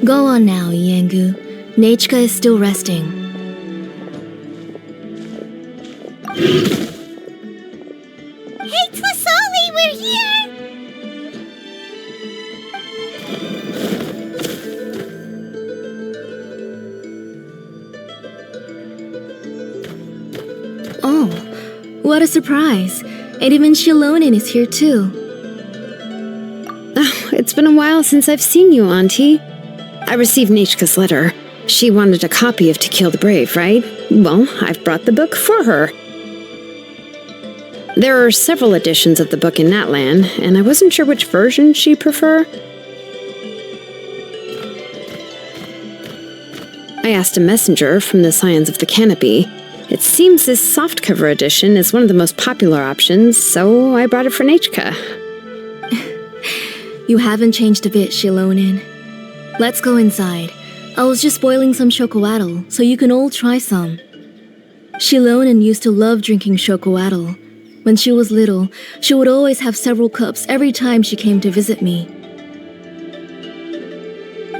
Go on now, Yengu. Nechka is still resting. Hey, Tlasali, we're here! Oh, what a surprise. And even Shilonin is here too. Oh, it's been a while since I've seen you, Auntie. I received Nechka's letter. She wanted a copy of To Kill the Brave, right? Well, I've brought the book for her. There are several editions of the book in Natlan, and I wasn't sure which version she'd prefer. I asked a messenger from the Scions of the Canopy. It seems this softcover edition is one of the most popular options, so I brought it for Nechka. You haven't changed a bit, Shilonin. Let's go inside. I was just boiling some chocoatl, so you can all try some. Shilonin used to love drinking chocoatl. When she was little, she would always have several cups every time she came to visit me.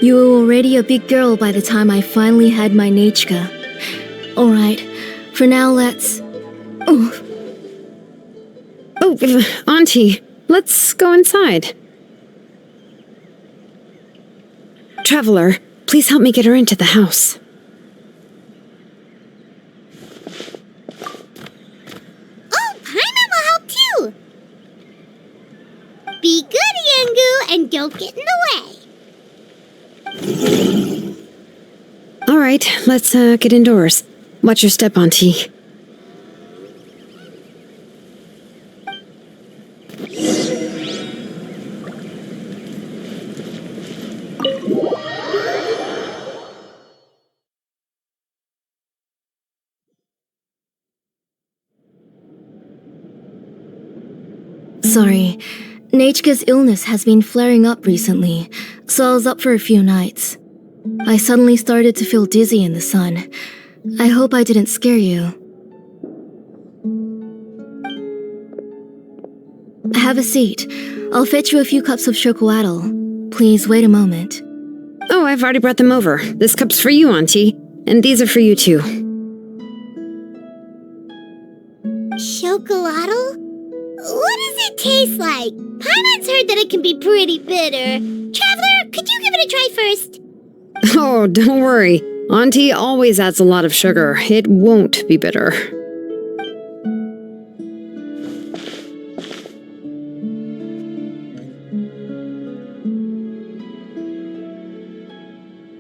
You were already a big girl by the time I finally had my Nechka. Alright, for now let's... Oh, Auntie, let's go inside. Traveler, please help me get her into the house. Oh, Paimon will help too! Be good, Yengu, and don't get in the way. All right, let's get indoors. Watch your step, Auntie. sorry. Nechka's illness has been flaring up recently, so I was up for a few nights. I suddenly started to feel dizzy in the sun. I hope I didn't scare you. Have a seat. I'll fetch you a few cups of chocoatl. Please wait a moment. Oh, I've already brought them over. This cup's for you, Auntie. And these are for you, too. Chocolatl? What does it taste like? Paimon's heard that it can be pretty bitter. Traveler, could you give it a try first? Oh, don't worry. Auntie always adds a lot of sugar. It won't be bitter.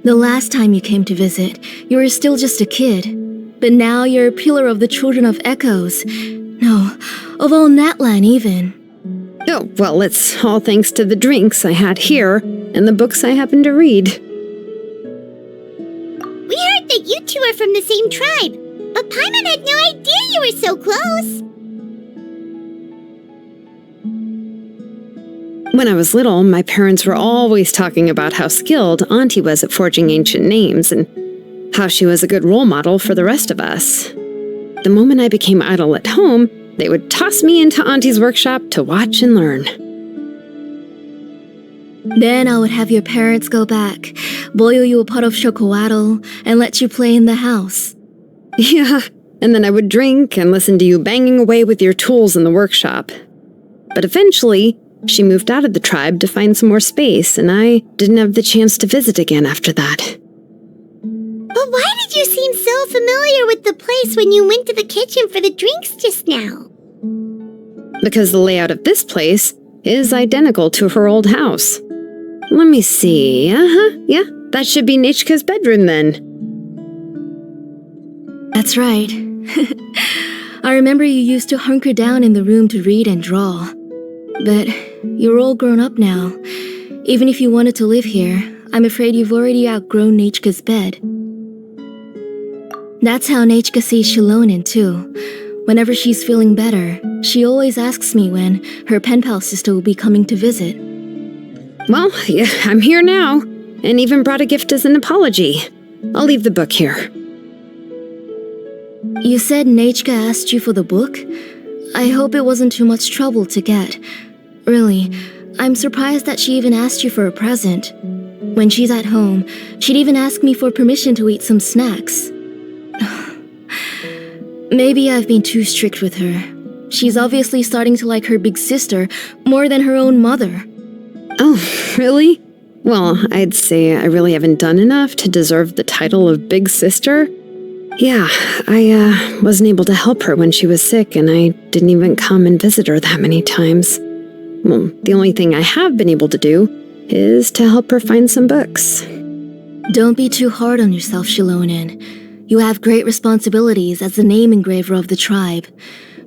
The last time you came to visit, you were still just a kid. But now you're a pillar of the Children of Echoes. No, of all Natlan even. Oh, well, it's all thanks to the drinks I had here and the books I happened to read. We heard that you two are from the same tribe, but Paimon had no idea you were so close. When I was little, my parents were always talking about how skilled Auntie was at forging ancient names and how she was a good role model for the rest of us. The moment I became idle at home, they would toss me into Auntie's workshop to watch and learn. Then I would have your parents go back, boil you a pot of chocoatl, and let you play in the house. Yeah, and then I would drink and listen to you banging away with your tools in the workshop. But eventually, she moved out of the tribe to find some more space, and I didn't have the chance to visit again after that. But why did you seem so familiar with the place when you went to the kitchen for the drinks just now? Because the layout of this place is identical to her old house. Let me see. Yeah, that should be Nechka's bedroom then. That's right. I remember you used to hunker down in the room to read and draw. But you're all grown up now. Even if you wanted to live here, I'm afraid you've already outgrown Nechka's bed. That's how Nechka sees Shilonin too. Whenever she's feeling better, she always asks me when her pen pal sister will be coming to visit. Well, yeah, I'm here now, and even brought a gift as an apology. I'll leave the book here. You said Nechka asked you for the book? I hope it wasn't too much trouble to get. Really, I'm surprised that she even asked you for a present. When she's at home, she'd even ask me for permission to eat some snacks. Maybe I've been too strict with her. She's obviously starting to like her big sister more than her own mother. Oh, really? Well, I'd say I really haven't done enough to deserve the title of big sister. Yeah, I wasn't able to help her when she was sick, and I didn't even come and visit her that many times. Well, the only thing I have been able to do is to help her find some books. Don't be too hard on yourself, Shilonen. You have great responsibilities as the name engraver of the tribe.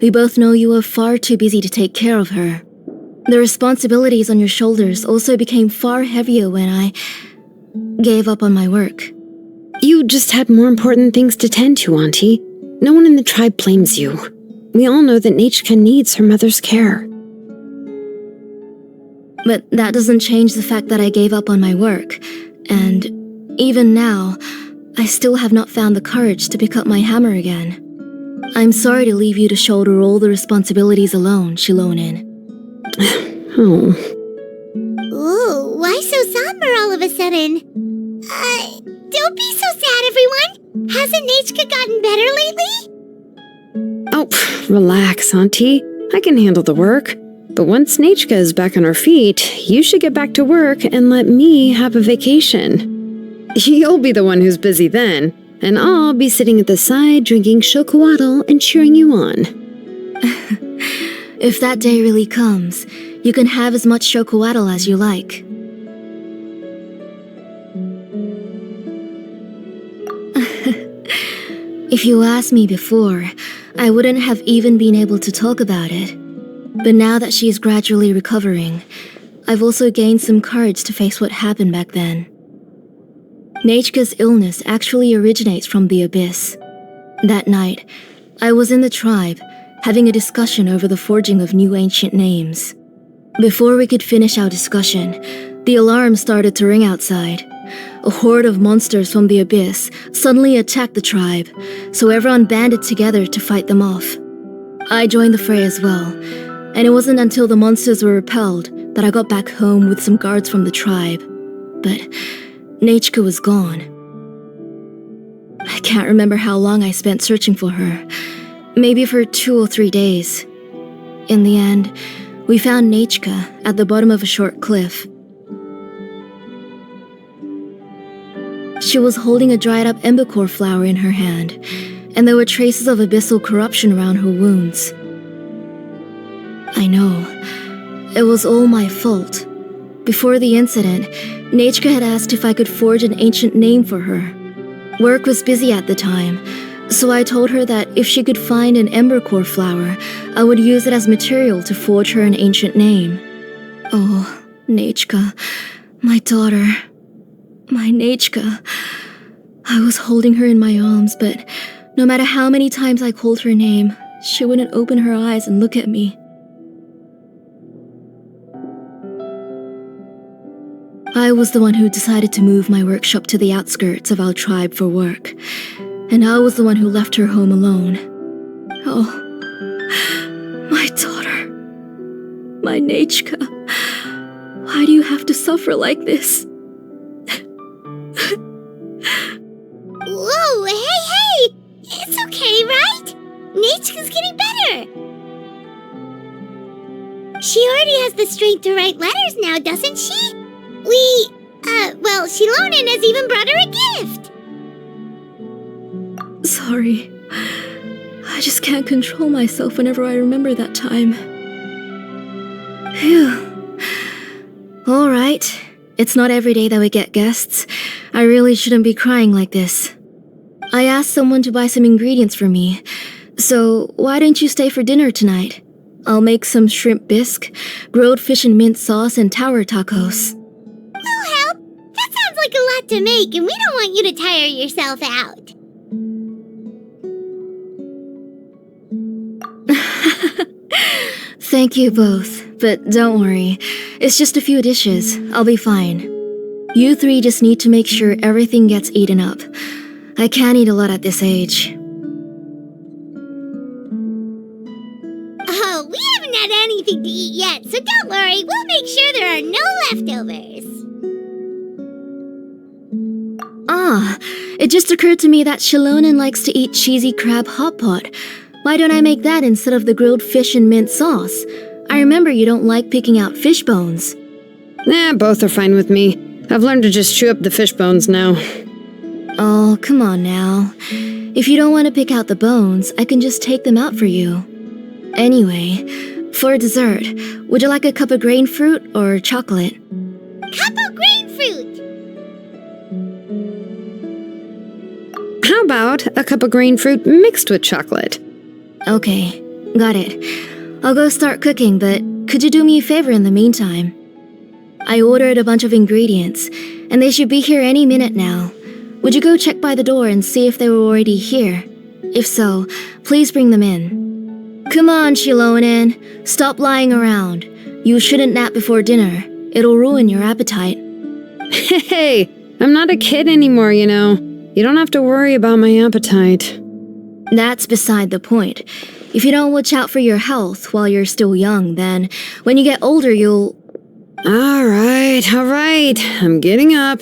We both know you are far too busy to take care of her. The responsibilities on your shoulders also became far heavier when I gave up on my work. You just had more important things to tend to, Auntie. No one in the tribe blames you. We all know that Nachka needs her mother's care. But that doesn't change the fact that I gave up on my work, and even now, I still have not found the courage to pick up my hammer again. I'm sorry to leave you to shoulder all the responsibilities alone, Shilonen. Oh. Ooh, why so somber all of a sudden? Don't be so sad, everyone. Hasn't Nachka gotten better lately? Oh, relax, Auntie. I can handle the work. But once Nachka is back on her feet, you should get back to work and let me have a vacation. You'll be the one who's busy then, and I'll be sitting at the side drinking chocolatl and cheering you on. If that day really comes, you can have as much chocolatl as you like. If you asked me before, I wouldn't have even been able to talk about it. But now that she is gradually recovering, I've also gained some courage to face what happened back then. Nachka's illness actually originates from the Abyss. That night, I was in the tribe, having a discussion over the forging of new ancient names. Before we could finish our discussion, the alarm started to ring outside. A horde of monsters from the Abyss suddenly attacked the tribe, so everyone banded together to fight them off. I joined the fray as well, and it wasn't until the monsters were repelled that I got back home with some guards from the tribe. But Nachka was gone. I can't remember how long I spent searching for her. Maybe for 2 or 3 days. In the end, we found Nachka at the bottom of a short cliff. She was holding a dried-up embercore flower in her hand, and there were traces of abyssal corruption around her wounds. I know. It was all my fault. Before the incident, Nachka had asked if I could forge an ancient name for her. Work was busy at the time, so I told her that if she could find an embercore flower, I would use it as material to forge her an ancient name. Oh, Nachka, my daughter. My Nachka. I was holding her in my arms, but no matter how many times I called her name, she wouldn't open her eyes and look at me. I was the one who decided to move my workshop to the outskirts of our tribe for work, and I was the one who left her home alone. Oh, my daughter. My Nachka. Why do you have to suffer like this? Whoa, hey! It's okay, right? Nachka's getting better. She already has the strength to write letters now, doesn't she? Shilonen has even brought her a gift. Sorry. I just can't control myself whenever I remember that time. Phew. All right. It's not every day that we get guests. I really shouldn't be crying like this. I asked someone to buy some ingredients for me, so why don't you stay for dinner tonight? I'll make some shrimp bisque, grilled fish and mint sauce, and tower tacos. We'll help. That sounds like a lot to make, and we don't want you to tire yourself out. Thank you both, but don't worry. It's just a few dishes. I'll be fine. You three just need to make sure everything gets eaten up. I can't eat a lot at this age. Oh, we haven't had anything to eat yet, so don't worry. We'll make sure there are no leftovers. It just occurred to me that Shilonen likes to eat cheesy crab hot pot. Why don't I make that instead of the grilled fish and mint sauce? I remember you don't like picking out fish bones. Both are fine with me. I've learned to just chew up the fish bones now. Oh, come on now. If you don't want to pick out the bones, I can just take them out for you. Anyway, for dessert, would you like a cup of grain fruit or chocolate? Cup of grain fruit! How about a cup of grain fruit mixed with chocolate? Okay, got it. I'll go start cooking, but could you do me a favor in the meantime? I ordered a bunch of ingredients, and they should be here any minute now. Would you go check by the door and see if they were already here? If so, please bring them in. Come on, Shilonen. Stop lying around. You shouldn't nap before dinner. It'll ruin your appetite. Hey, I'm not a kid anymore, you know. You don't have to worry about my appetite. That's beside the point. If you don't watch out for your health while you're still young, then when you get older, you'll... All right. I'm getting up.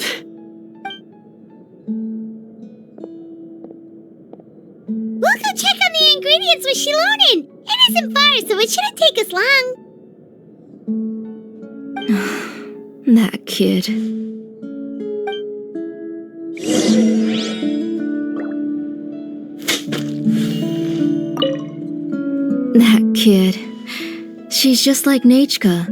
We'll go check on the ingredients with Shilonen. It isn't far, so it shouldn't take us long. That kid. That kid. She's just like Nachka.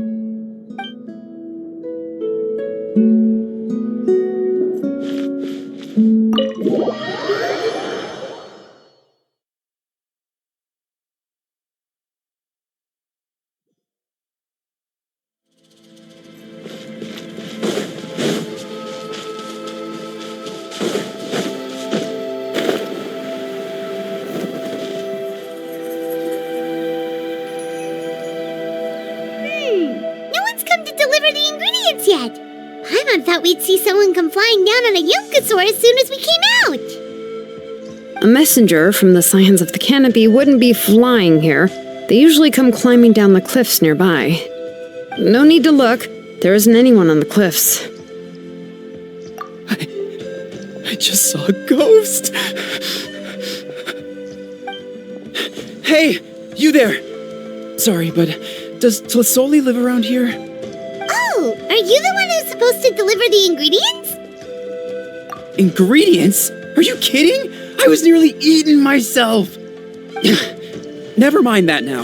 Yet. Paimon thought we'd see someone come flying down on a Yunkasaur as soon as we came out. A messenger from the Scions of the Canopy wouldn't be flying here. They usually come climbing down the cliffs nearby. No need to look. There isn't anyone on the cliffs. I just saw a ghost. Hey, you there. Sorry, but does Tlisoli live around here? Oh, are you the one who's supposed to deliver the ingredients? Ingredients? Are you kidding? I was nearly eaten myself. Never mind that now.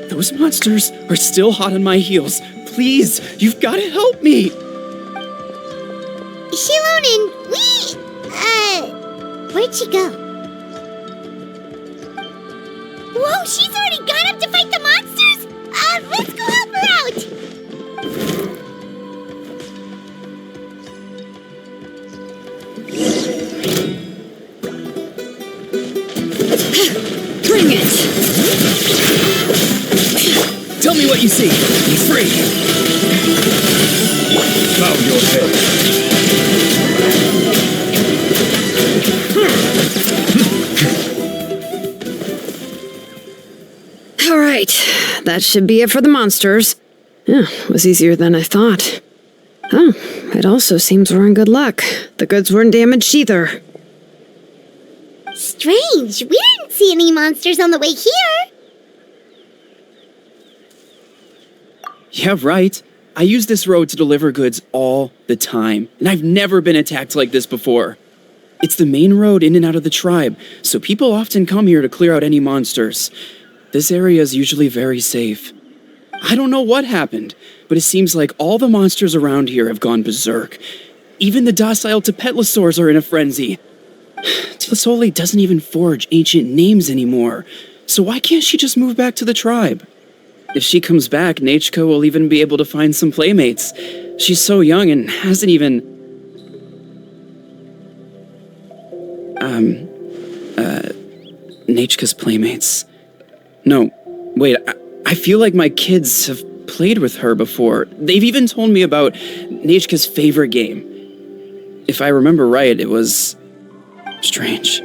Those monsters are still hot on my heels. Please, you've got to help me. Shilonen, where'd she go? Whoa, she's already gone up to fight the monsters? Let's go help her out. Bring it! Tell me what you see. Be free. Bow your head. All right, that should be it for the monsters. Yeah, it was easier than I thought. Oh, it also seems we're in good luck. The goods weren't damaged either. Strange, we didn't see any monsters on the way here. Yeah, right. I use this road to deliver goods all the time, and I've never been attacked like this before. It's the main road in and out of the tribe, so people often come here to clear out any monsters. This area is usually very safe. I don't know what happened, but it seems like all the monsters around here have gone berserk. Even the docile Tepetlosaurs are in a frenzy. Tlisoli doesn't even forge ancient names anymore, so why can't she just move back to the tribe? If she comes back, Nachka will even be able to find some playmates. She's so young and hasn't even... Nachka's playmates. No, wait, I feel like my kids have played with her before. They've even told me about Nachka's favorite game. If I remember right, it was... strange.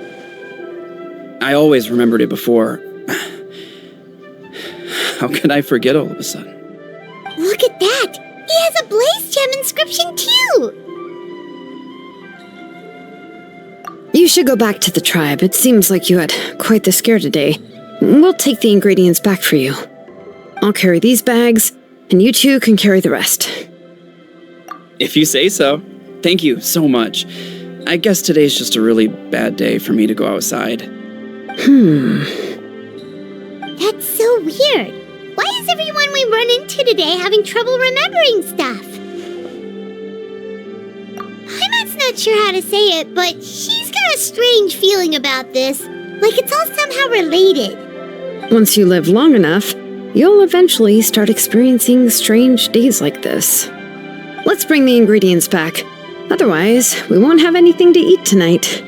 I always remembered it before. How could I forget all of a sudden? Look at that! He has a Blaze Gem inscription too! You should go back to the tribe. It seems like you had quite the scare today. We'll take the ingredients back for you. I'll carry these bags, and you two can carry the rest. If you say so. Thank you so much. I guess today's just a really bad day for me to go outside. That's so weird. Why is everyone we run into today having trouble remembering stuff? Paimon's not sure how to say it, but she's got a strange feeling about this. Like it's all somehow related. Once you live long enough, you'll eventually start experiencing strange days like this. Let's bring the ingredients back. Otherwise, we won't have anything to eat tonight.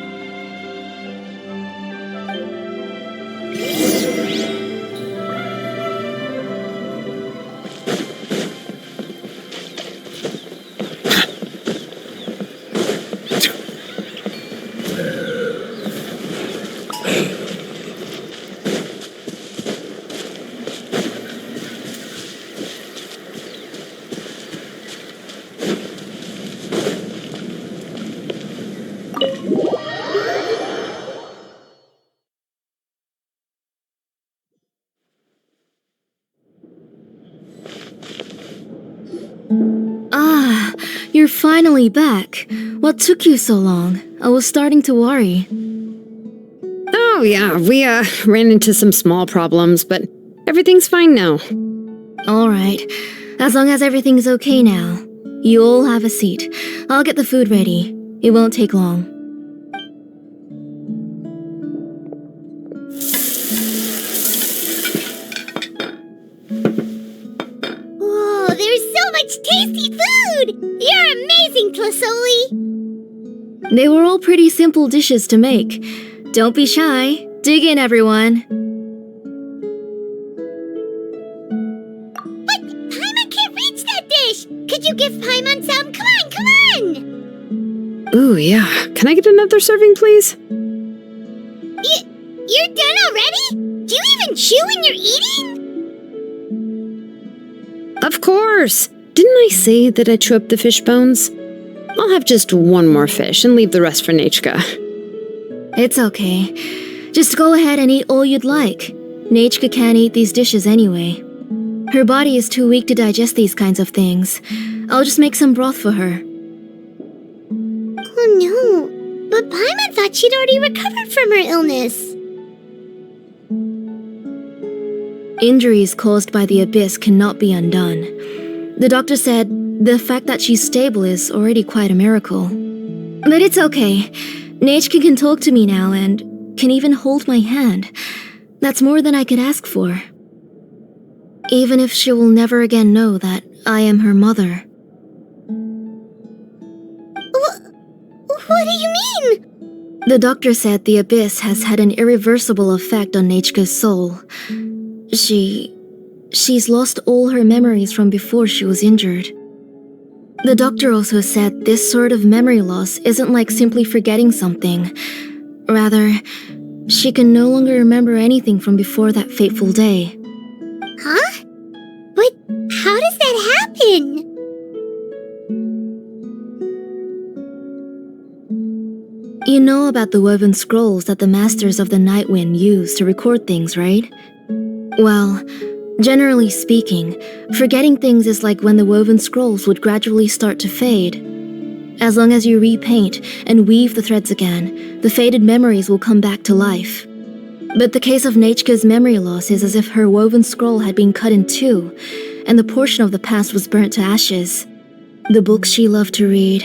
Ah, you're finally back. What took you so long? I was starting to worry. Oh yeah, we ran into some small problems, but everything's fine now. Alright, as long as everything's okay now. You all have a seat. I'll get the food ready. It won't take long. Whoa, there's so much tasty food! You're amazing, Tlasoli! They were all pretty simple dishes to make. Don't be shy. Dig in, everyone. But Paimon can't reach that dish! Could you give Paimon some? Come on, come on! Ooh, yeah. Can I get another serving, please? You're done already? Do you even chew when you're eating? Of course! Didn't I say that I'd chew up the fish bones? I'll have just one more fish and leave the rest for Nechka. It's okay. Just go ahead and eat all you'd like. Nechka can't eat these dishes anyway. Her body is too weak to digest these kinds of things. I'll just make some broth for her. Oh no, but Paimon thought she'd already recovered from her illness. Injuries caused by the abyss cannot be undone. The doctor said the fact that she's stable is already quite a miracle. But it's okay. Nechka can talk to me now and can even hold my hand. That's more than I could ask for. Even if she will never again know that I am her mother. What do you mean? The doctor said the abyss has had an irreversible effect on Nechka's soul. She's lost all her memories from before she was injured. The doctor also said this sort of memory loss isn't like simply forgetting something. Rather, she can no longer remember anything from before that fateful day. Huh? But how does that happen? You know about the woven scrolls that the Masters of the Night Wind use to record things, right? Well, generally speaking, forgetting things is like when the woven scrolls would gradually start to fade. As long as you repaint and weave the threads again, the faded memories will come back to life. But the case of Nechka's memory loss is as if her woven scroll had been cut in two, and the portion of the past was burnt to ashes. The books she loved to read,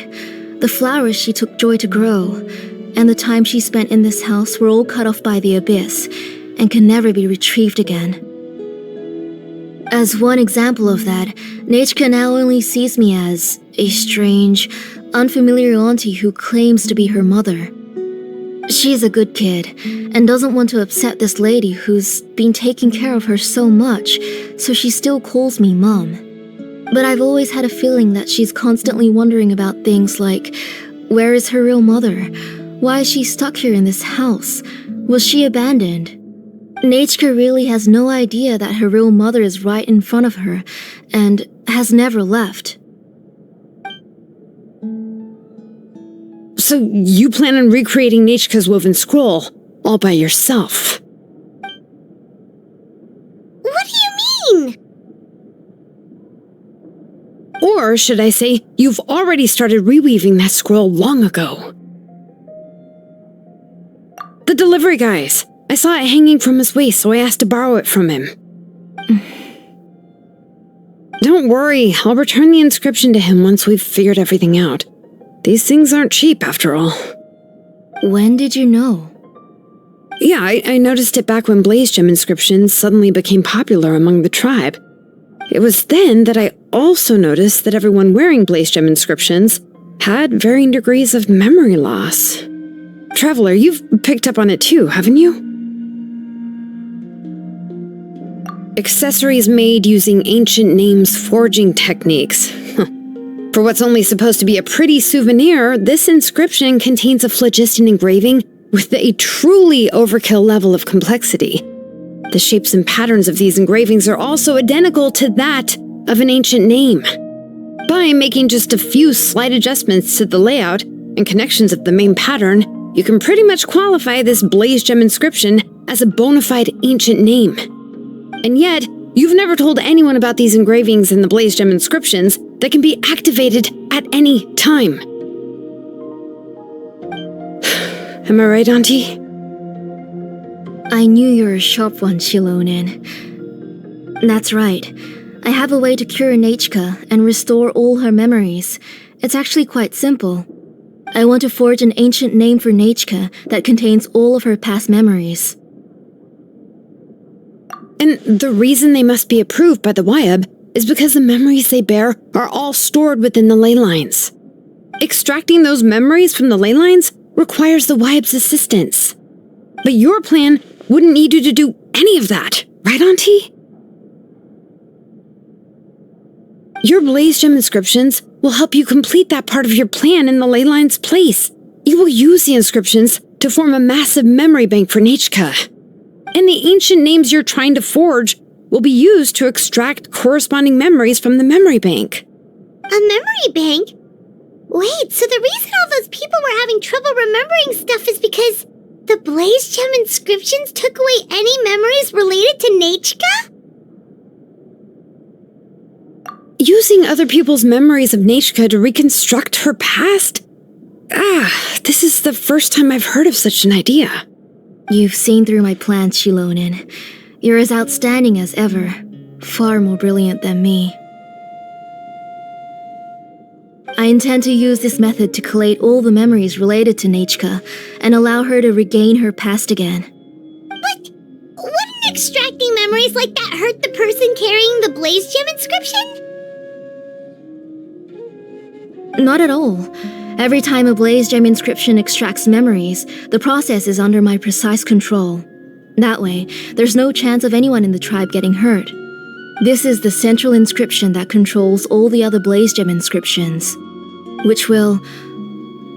the flowers she took joy to grow, and the time she spent in this house were all cut off by the abyss, and can never be retrieved again. As one example of that, Nechka now only sees me as a strange, unfamiliar auntie who claims to be her mother. She's a good kid, and doesn't want to upset this lady who's been taking care of her so much, so she still calls me Mom. But I've always had a feeling that she's constantly wondering about things like, where is her real mother? Why is she stuck here in this house? Was she abandoned? Nechka really has no idea that her real mother is right in front of her, and has never left. So you plan on recreating Nechka's woven scroll all by yourself? What do you mean? Or should I say, you've already started reweaving that scroll long ago? The delivery guys. I saw it hanging from his waist, so I asked to borrow it from him. Don't worry, I'll return the inscription to him once we've figured everything out. These things aren't cheap, after all. When did you know? Yeah, I noticed it back when Blaze Gem inscriptions suddenly became popular among the tribe. It was then that I also noticed that everyone wearing Blaze Gem inscriptions had varying degrees of memory loss. Traveler, you've picked up on it too, haven't you? Accessories made using ancient names forging techniques. For what's only supposed to be a pretty souvenir, this inscription contains a phlogiston engraving with a truly overkill level of complexity. The shapes and patterns of these engravings are also identical to that of an ancient name. By making just a few slight adjustments to the layout and connections of the main pattern, you can pretty much qualify this Blaze Gem inscription as a bona fide ancient name. And yet, you've never told anyone about these engravings in the Blaze Gem inscriptions that can be activated at any time. Am I right, Auntie? I knew you were a sharp one, Shilonen. That's right. I have a way to cure Nechka and restore all her memories. It's actually quite simple. I want to forge an ancient name for Nechka that contains all of her past memories. And the reason they must be approved by the Wyab is because the memories they bear are all stored within the ley lines. Extracting those memories from the ley lines requires the Wyab's assistance. But your plan wouldn't need you to do any of that, right, Auntie? Your Blaze Gem inscriptions will help you complete that part of your plan in the ley line's place. You will use the inscriptions to form a massive memory bank for Nechka. And the ancient names you're trying to forge will be used to extract corresponding memories from the memory bank. A memory bank? Wait, so the reason all those people were having trouble remembering stuff is because the Blaze Gem inscriptions took away any memories related to Nechka? Using other people's memories of Nechka to reconstruct her past? This is the first time I've heard of such an idea. You've seen through my plans, Shilonen. You're as outstanding as ever. Far more brilliant than me. I intend to use this method to collate all the memories related to Nechka and allow her to regain her past again. But wouldn't extracting memories like that hurt the person carrying the Blaze Gem inscription? Not at all. Every time a Blaze Gem inscription extracts memories, the process is under my precise control. That way, there's no chance of anyone in the tribe getting hurt. This is the central inscription that controls all the other Blaze Gem inscriptions, which will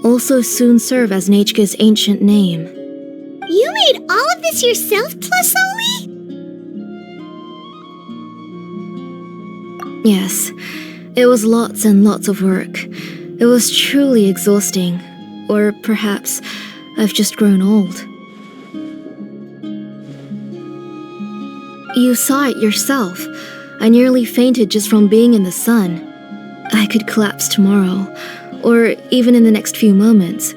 also soon serve as Nechka's ancient name. You made all of this yourself, Tlasoli? Yes, it was lots and lots of work. It was truly exhausting. Or perhaps I've just grown old. You saw it yourself. I nearly fainted just from being in the sun. I could collapse tomorrow, or even in the next few moments,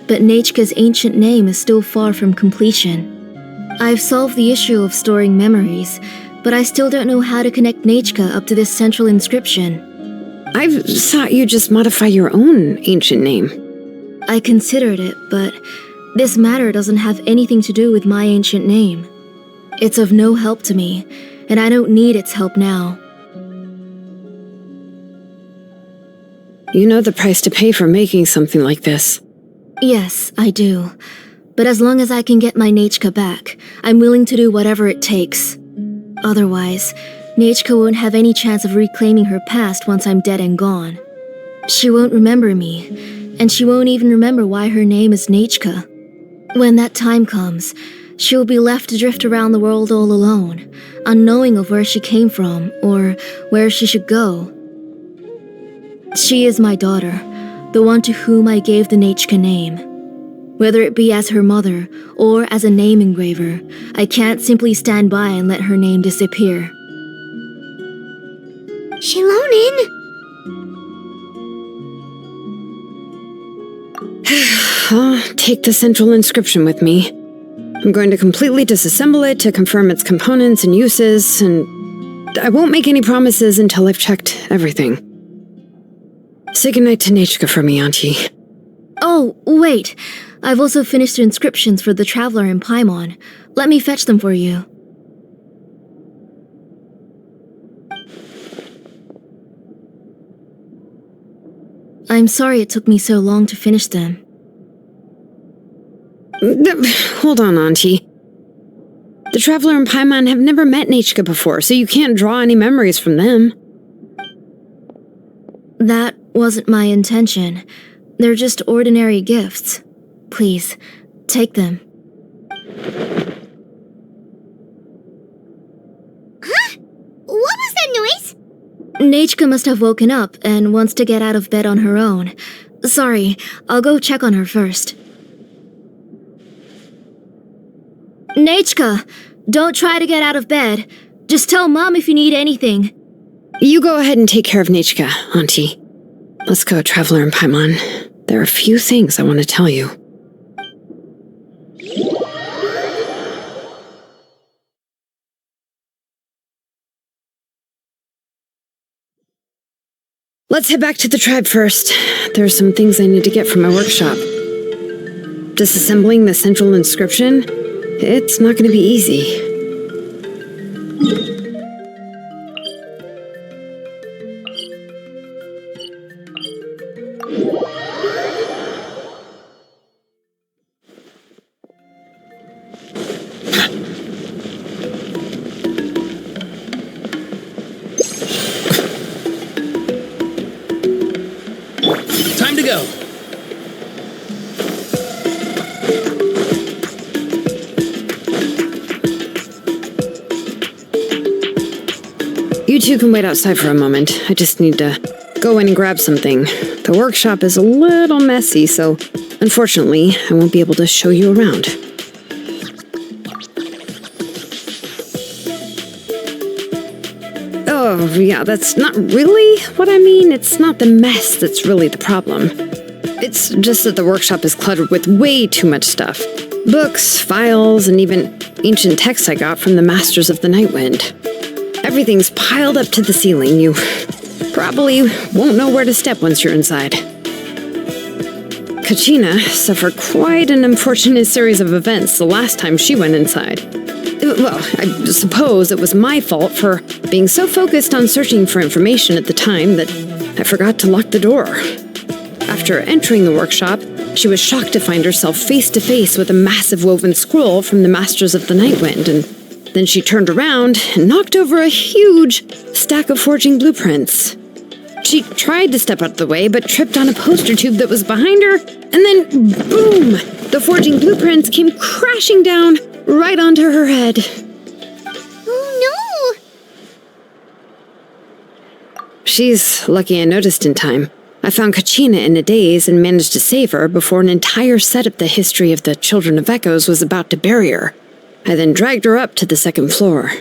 but Nechka's ancient name is still far from completion. I've solved the issue of storing memories, but I still don't know how to connect Nechka up to this central inscription. I've thought you just modify your own ancient name. I considered it, but this matter doesn't have anything to do with my ancient name. It's of no help to me, and I don't need its help now. You know the price to pay for making something like this. Yes, I do. But as long as I can get my Nechka back, I'm willing to do whatever it takes. Otherwise, Nechka won't have any chance of reclaiming her past once I'm dead and gone. She won't remember me, and she won't even remember why her name is Nechka. When that time comes, she'll be left to drift around the world all alone, unknowing of where she came from or where she should go. She is my daughter, the one to whom I gave the Nechka name. Whether it be as her mother or as a name engraver, I can't simply stand by and let her name disappear. Shilonin! I'll take the central inscription with me. I'm going to completely disassemble it to confirm its components and uses, and I won't make any promises until I've checked everything. Say goodnight to Nechka for me, Auntie. Oh, wait. I've also finished the inscriptions for the Traveler in Paimon. Let me fetch them for you. I'm sorry it took me so long to finish them. Hold on, Auntie. The Traveler and Paimon have never met Nechka before, so you can't draw any memories from them. That wasn't my intention. They're just ordinary gifts. Please, take them. Huh? What was that noise? Nechka must have woken up and wants to get out of bed on her own. Sorry, I'll go check on her first. Nechka, don't try to get out of bed. Just tell Mom if you need anything. You go ahead and take care of Nechka, Auntie. Let's go, Traveler and Paimon. There are a few things I want to tell you. Let's head back to the tribe first. There are some things I need to get from my workshop. Disassembling the central inscription? It's not going to be easy. Time to go. You two can wait outside for a moment. I just need to go in and grab something. The workshop is a little messy, so unfortunately, I won't be able to show you around. Oh, yeah, that's not really what I mean. It's not the mess that's really the problem. It's just that the workshop is cluttered with way too much stuff. Books, files, and even ancient texts I got from the Masters of the Nightwind. Everything's piled up to the ceiling. You probably won't know where to step once you're inside. Kachina suffered quite an unfortunate series of events the last time she went inside. Well, I suppose it was my fault for being so focused on searching for information at the time that I forgot to lock the door. After entering the workshop, she was shocked to find herself face to face with a massive woven scroll from the Masters of the Nightwind, and then she turned around and knocked over a huge stack of forging blueprints. She tried to step out of the way, but tripped on a poster tube that was behind her, and then, boom! The forging blueprints came crashing down right onto her head. Oh no! She's lucky I noticed in time. I found Kachina in a daze and managed to save her before an entire set of the history of the Children of Echoes was about to bury her. I then dragged her up to the second floor.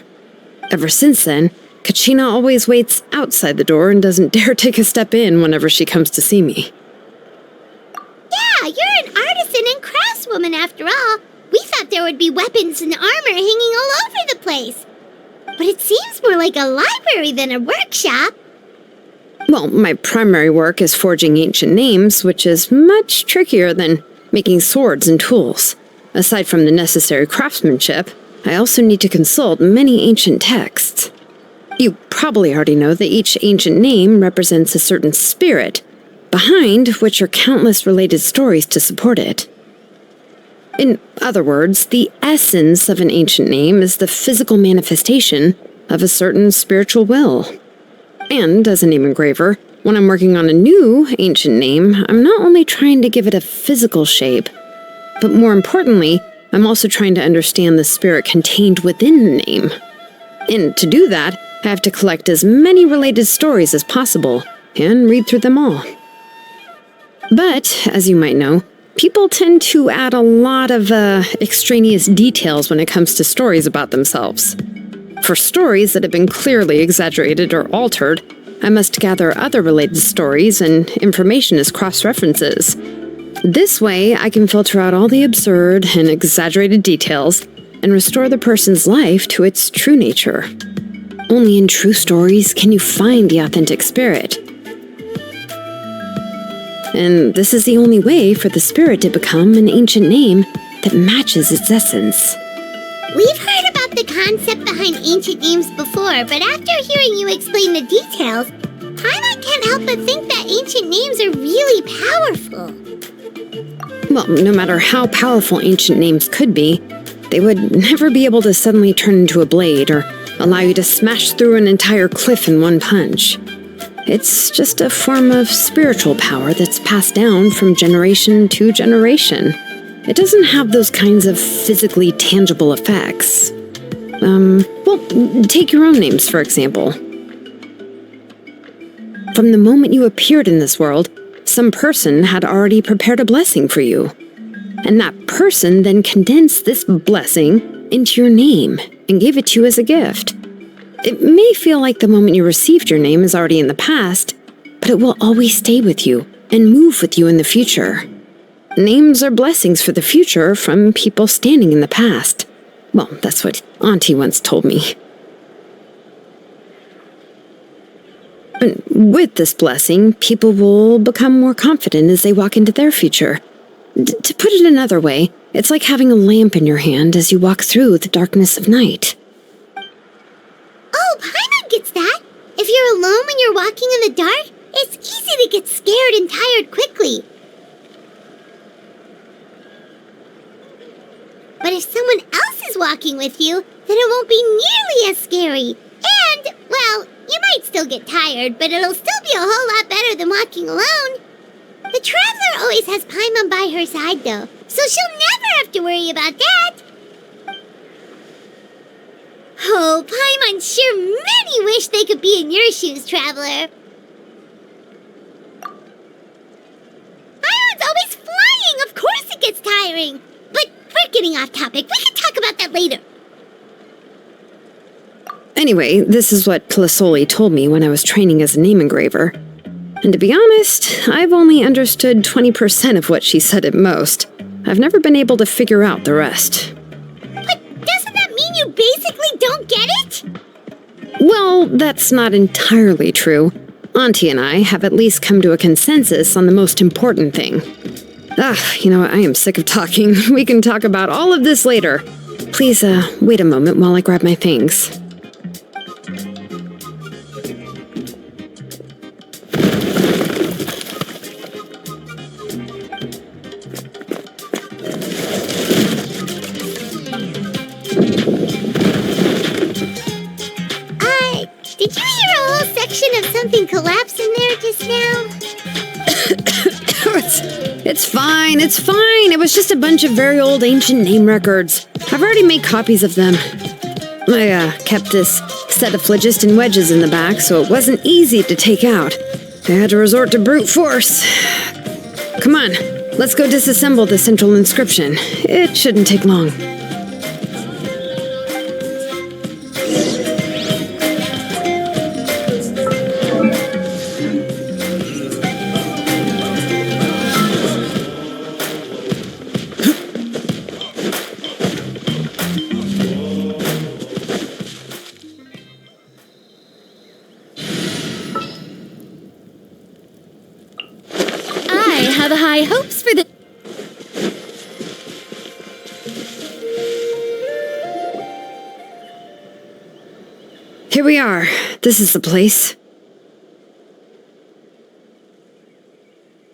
Ever since then, Kachina always waits outside the door and doesn't dare take a step in whenever she comes to see me. Yeah, you're an artisan and craftswoman after all. We thought there would be weapons and armor hanging all over the place. But it seems more like a library than a workshop. Well, my primary work is forging ancient names, which is much trickier than making swords and tools. Aside from the necessary craftsmanship, I also need to consult many ancient texts. You probably already know that each ancient name represents a certain spirit, behind which are countless related stories to support it. In other words, the essence of an ancient name is the physical manifestation of a certain spiritual will. And as a name engraver, when I'm working on a new ancient name, I'm not only trying to give it a physical shape, but more importantly, I'm also trying to understand the spirit contained within the name. And to do that, I have to collect as many related stories as possible and read through them all. But, as you might know, people tend to add a lot of extraneous details when it comes to stories about themselves. For stories that have been clearly exaggerated or altered, I must gather other related stories and information as cross-references. This way, I can filter out all the absurd and exaggerated details and restore the person's life to its true nature. Only in true stories can you find the authentic spirit. And this is the only way for the spirit to become an ancient name that matches its essence. We've heard about the concept behind ancient names before, but after hearing you explain the details, Paimon can't help but think that ancient names are really powerful. Well, no matter how powerful ancient names could be, they would never be able to suddenly turn into a blade or allow you to smash through an entire cliff in one punch. It's just a form of spiritual power that's passed down from generation to generation. It doesn't have those kinds of physically tangible effects. Well, take your own names, for example. From the moment you appeared in this world, some person had already prepared a blessing for you. And that person then condensed this blessing into your name and gave it to you as a gift. It may feel like the moment you received your name is already in the past, but it will always stay with you and move with you in the future. Names are blessings for the future from people standing in the past. Well, that's what Auntie once told me. And with this blessing, people will become more confident as they walk into their future. To put it another way, it's like having a lamp in your hand as you walk through the darkness of night. Oh, Paimon gets that. If you're alone when you're walking in the dark, it's easy to get scared and tired quickly. But if someone else is walking with you, then it won't be nearly as scary. And, well, you might still get tired, but it'll still be a whole lot better than walking alone. The traveler always has Paimon by her side, though, so she'll never have to worry about that. Oh, Paimon sure many wish they could be in your shoes, traveler. Paimon's always flying, of course it gets tiring. But we're getting off topic. We can talk about that later. Anyway, this is what Plisoli told me when I was training as a name engraver. And to be honest, I've only understood 20% of what she said at most. I've never been able to figure out the rest. But doesn't that mean you basically don't get it? Well, that's not entirely true. Auntie and I have at least come to a consensus on the most important thing. You know what? I am sick of talking. We can talk about all of this later. Please, wait a moment while I grab my things. Did you hear a whole section of something collapse in there just now? It's fine. It was just a bunch of very old ancient name records. I've already made copies of them. I kept this set of phlogiston wedges in the back, so it wasn't easy to take out. I had to resort to brute force. Come on, let's go disassemble the central inscription. It shouldn't take long. I have high hopes for the... Here we are. This is the place.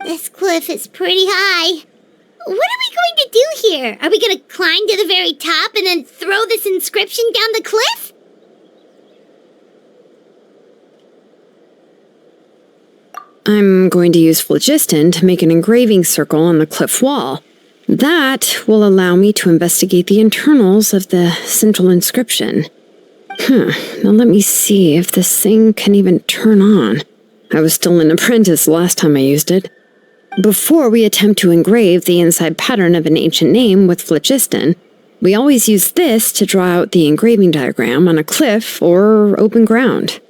This cliff is pretty high. What are we going to do here? Are we going to climb to the very top and then throw this inscription down the cliff? I'm going to use phlogiston to make an engraving circle on the cliff wall. That will allow me to investigate the internals of the central inscription. Now let me see if this thing can even turn on. I was still an apprentice last time I used it. Before we attempt to engrave the inside pattern of an ancient name with phlogiston, we always use this to draw out the engraving diagram on a cliff or open ground.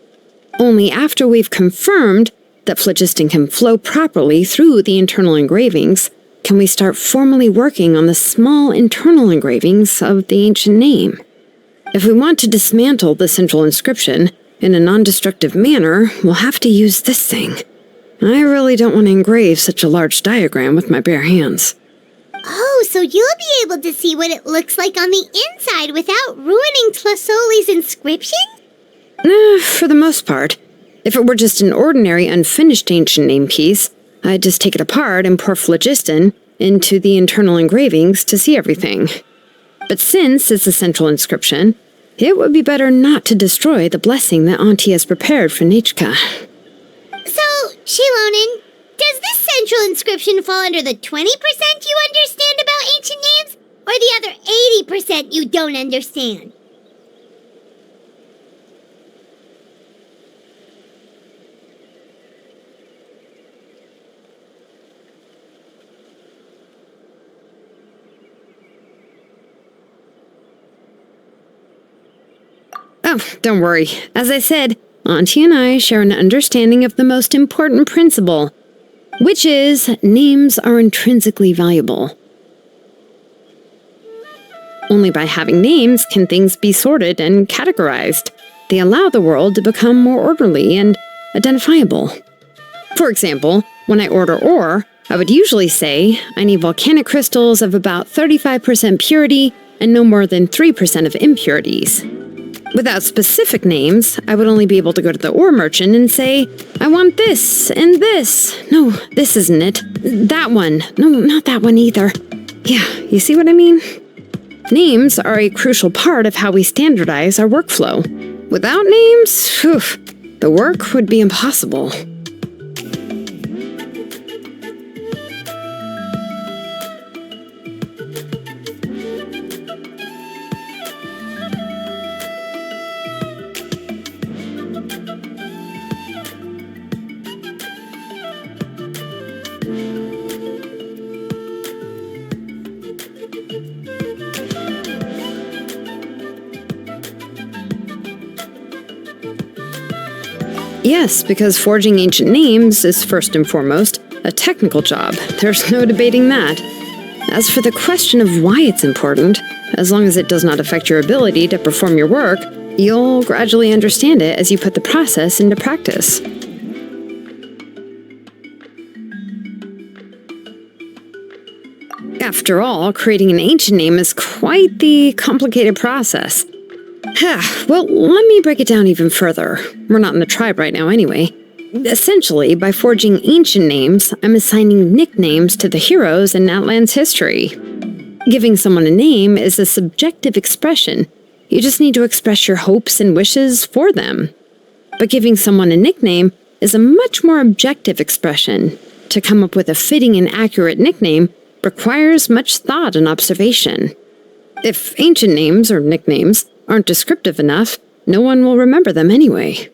Only after we've confirmed that phlogiston can flow properly through the internal engravings can we start formally working on the small internal engravings of the ancient name. If we want to dismantle the central inscription in a non-destructive manner, we'll have to use this thing. I really don't want to engrave such a large diagram with my bare hands. Oh, so you'll be able to see what it looks like on the inside without ruining Tlasoli's inscription? For the most part. If it were just an ordinary unfinished ancient name piece, I'd just take it apart and pour phlogiston into the internal engravings to see everything. But since it's a central inscription, it would be better not to destroy the blessing that Auntie has prepared for Nechka. So, Shilonen, does this central inscription fall under the 20% you understand about ancient names, or the other 80% you don't understand? Oh, don't worry. As I said, Auntie and I share an understanding of the most important principle, which is names are intrinsically valuable. Only by having names can things be sorted and categorized. They allow the world to become more orderly and identifiable. For example, when I order ore, I would usually say I need volcanic crystals of about 35% purity and no more than 3% of impurities. Without specific names, I would only be able to go to the ore merchant and say, I want this and this. No, this isn't it. That one. No, not that one either. Yeah, you see what I mean? Names are a crucial part of how we standardize our workflow. Without names, the work would be impossible. Yes, because forging ancient names is first and foremost a technical job. There's no debating that. As for the question of why it's important, as long as it does not affect your ability to perform your work, you'll gradually understand it as you put the process into practice. After all, creating an ancient name is quite the complicated process. Well, let me break it down even further. We're not in the tribe right now anyway. Essentially, by forging ancient names, I'm assigning nicknames to the heroes in Natlan's history. Giving someone a name is a subjective expression. You just need to express your hopes and wishes for them. But giving someone a nickname is a much more objective expression. To come up with a fitting and accurate nickname requires much thought and observation. If ancient names or nicknames aren't descriptive enough, no one will remember them anyway.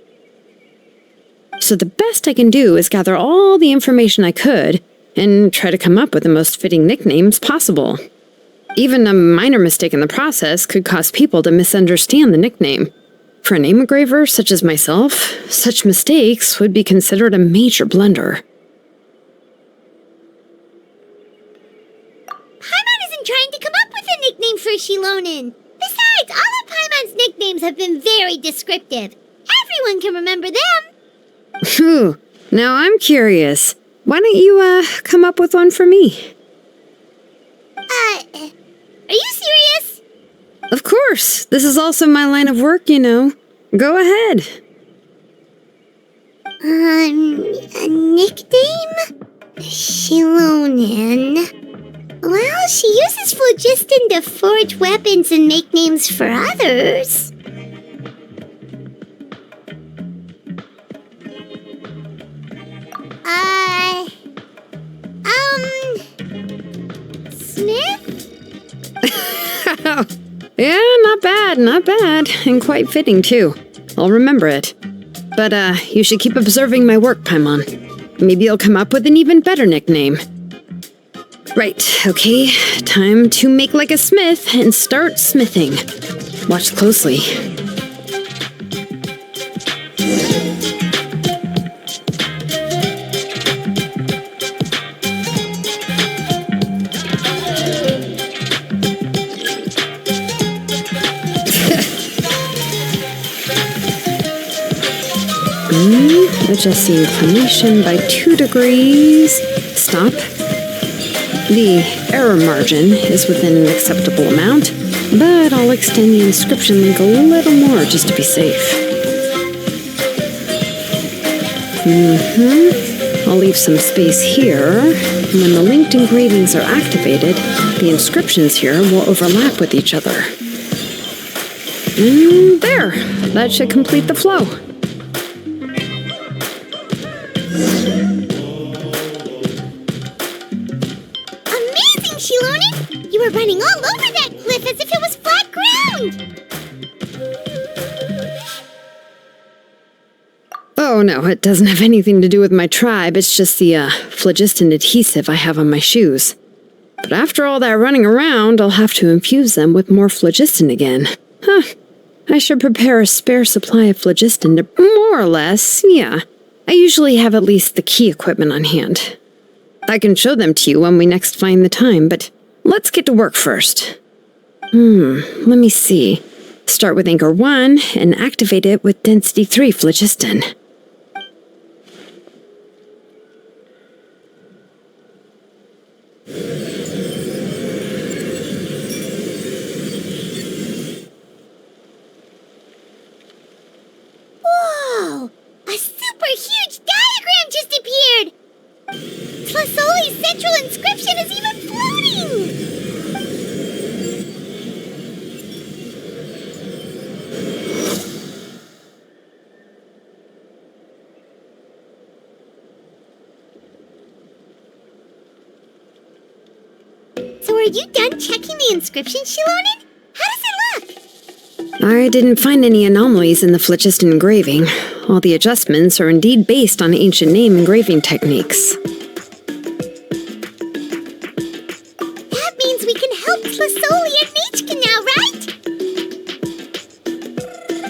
So the best I can do is gather all the information I could and try to come up with the most fitting nicknames possible. Even a minor mistake in the process could cause people to misunderstand the nickname. For a name engraver such as myself, such mistakes would be considered a major blunder. Paimon isn't trying to come up with a nickname for Shilonen. Besides, all of Paimon's nicknames have been very descriptive. Everyone can remember them. Phew, now I'm curious. Why don't you, come up with one for me? Are you serious? Of course. This is also my line of work, you know. Go ahead. A nickname? Shilonen. Well, she uses phlogiston to forge weapons and make names for others. Smith? Yeah, not bad, and quite fitting too. I'll remember it. But, you should keep observing my work, Paimon. Maybe you'll come up with an even better nickname. Right, okay, time to make like a smith and start smithing. Watch closely. Adjust the inclination by 2 degrees. Stop. The error margin is within an acceptable amount, but I'll extend the inscription link a little more just to be safe. I'll leave some space here. And when the linked engravings are activated, the inscriptions here will overlap with each other. And there! That should complete the flow. Amazing, Shilonen! You were running all over that cliff as if it was flat ground! Oh no, it doesn't have anything to do with my tribe, it's just the phlogiston adhesive I have on my shoes. But after all that running around, I'll have to infuse them with more phlogiston again. I should prepare a spare supply of phlogiston to more or less, yeah. I usually have at least the key equipment on hand. I can show them to you when we next find the time, but let's get to work first. Let me see. Start with anchor 1 and activate it with density 3 phlogiston. Whoa! A super huge diagram just appeared! Tlasoli's central inscription is even floating! So are you done checking the inscription, Shilonen? How does it look? I didn't find any anomalies in the phlogiston engraving. All the adjustments are indeed based on ancient name engraving techniques. That means we can help Tlasoli and Nechka now,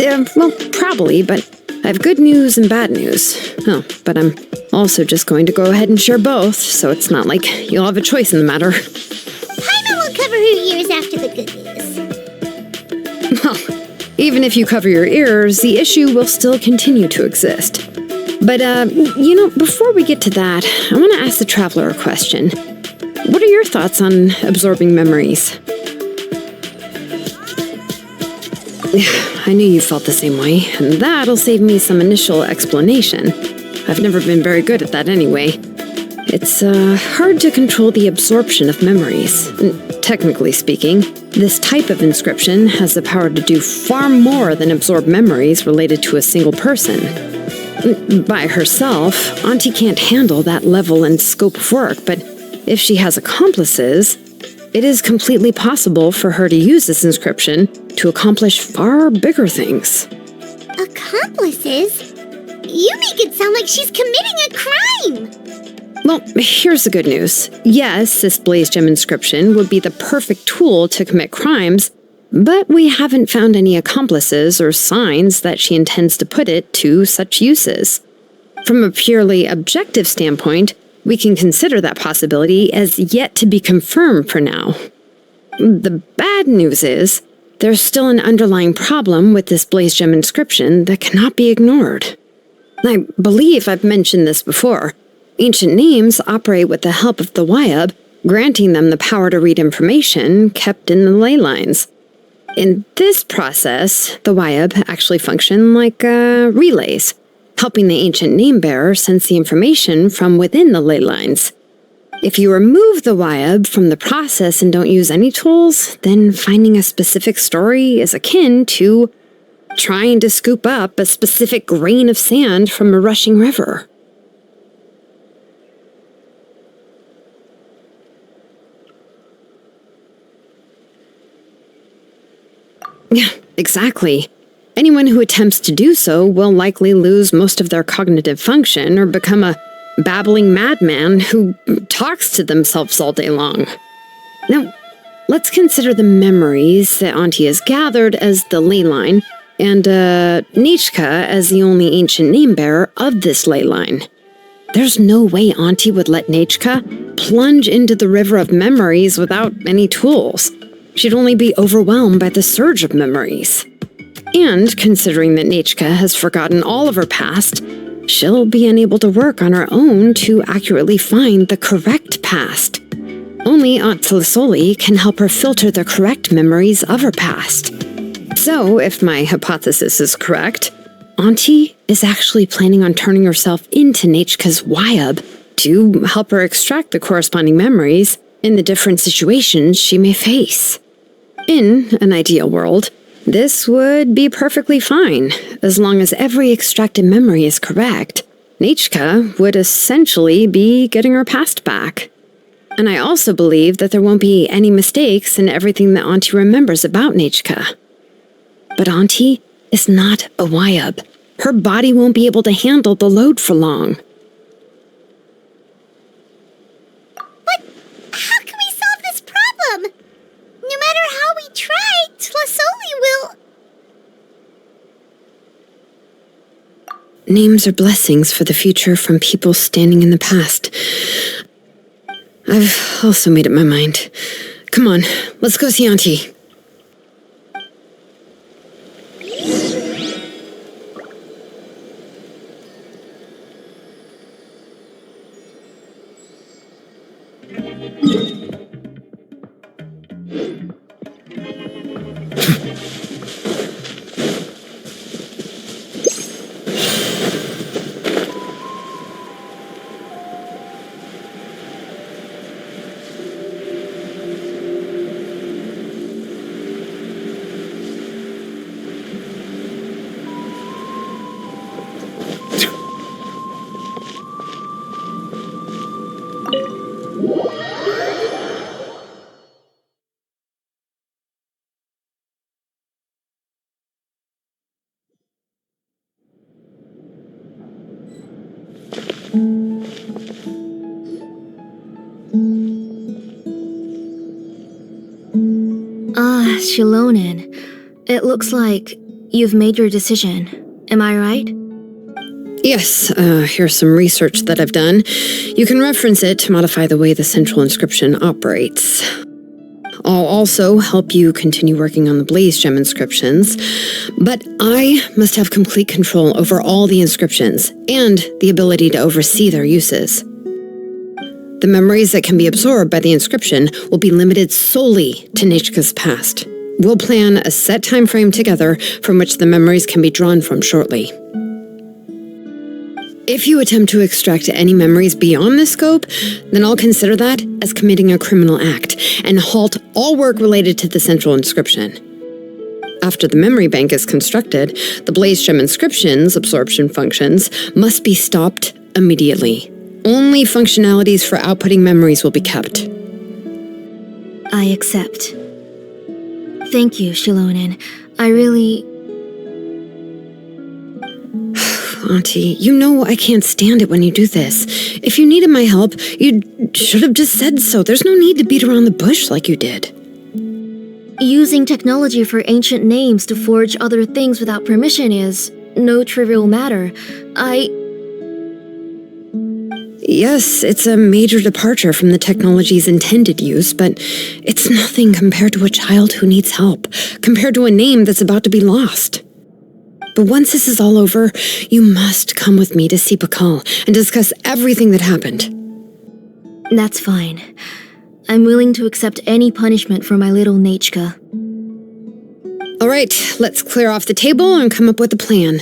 right? Well, probably, but I have good news and bad news. Oh, but I'm also just going to go ahead and share both, so it's not like you'll have a choice in the matter. Paimon will cover her ears after the good news. Well, even if you cover your ears, the issue will still continue to exist. But, before we get to that, I want to ask the traveler a question. What are your thoughts on absorbing memories? I knew you felt the same way, and that'll save me some initial explanation. I've never been very good at that anyway. It's hard to control the absorption of memories. Technically speaking, this type of inscription has the power to do far more than absorb memories related to a single person. By herself, Auntie can't handle that level and scope of work, but if she has accomplices, it is completely possible for her to use this inscription to accomplish far bigger things. Accomplices? You make it sound like she's committing a crime! Well, here's the good news. Yes, this blaze gem inscription would be the perfect tool to commit crimes, but we haven't found any accomplices or signs that she intends to put it to such uses. From a purely objective standpoint, we can consider that possibility as yet to be confirmed for now. The bad news is, there's still an underlying problem with this blaze gem inscription that cannot be ignored. I believe I've mentioned this before. Ancient names operate with the help of the Wyab, granting them the power to read information kept in the ley lines. In this process, the Wyab actually function like relays, helping the ancient name bearer sense the information from within the ley lines. If you remove the Wyab from the process and don't use any tools, then finding a specific story is akin to trying to scoop up a specific grain of sand from a rushing river. Yeah, exactly. Anyone who attempts to do so will likely lose most of their cognitive function or become a babbling madman who talks to themselves all day long. Now, let's consider the memories that Auntie has gathered as the ley line, and Nichka as the only ancient name-bearer of this ley line. There's no way Auntie would let Nichka plunge into the river of memories without any tools. She'd only be overwhelmed by the surge of memories. And considering that Nichka has forgotten all of her past, she'll be unable to work on her own to accurately find the correct past. Only Aunt Tlisoli can help her filter the correct memories of her past. So, if my hypothesis is correct, Auntie is actually planning on turning herself into Nichka's Wyab to help her extract the corresponding memories in the different situations she may face. In an ideal world, this would be perfectly fine, as long as every extracted memory is correct. Nichka would essentially be getting her past back. And I also believe that there won't be any mistakes in everything that Auntie remembers about Nichka. But Auntie is not a Wyab. Her body won't be able to handle the load for long. But how can we solve this problem? No matter how we try, Tlisoli will... Names are blessings for the future from people standing in the past. I've also made up my mind. Come on, let's go see Auntie. Shilonen, it looks like you've made your decision. Am I right? Yes, here's some research that I've done. You can reference it to modify the way the central inscription operates. I'll also help you continue working on the Blaze Gem inscriptions, but I must have complete control over all the inscriptions and the ability to oversee their uses. The memories that can be absorbed by the inscription will be limited solely to Nichka's past. We'll plan a set time frame together from which the memories can be drawn from shortly. If you attempt to extract any memories beyond this scope, then I'll consider that as committing a criminal act and halt all work related to the central inscription. After the memory bank is constructed, the Blaze Gem inscription's absorption functions must be stopped immediately. Only functionalities for outputting memories will be kept. I accept. Thank you, Shilonen. I really... Auntie, you know I can't stand it when you do this. If you needed my help, you should have just said so. There's no need to beat around the bush like you did. Using technology for ancient names to forge other things without permission is no trivial matter. Yes, it's a major departure from the technology's intended use, but it's nothing compared to a child who needs help, compared to a name that's about to be lost. But once this is all over, you must come with me to see Pakal and discuss everything that happened. That's fine. I'm willing to accept any punishment for my little Nichka. All right, let's clear off the table and come up with a plan.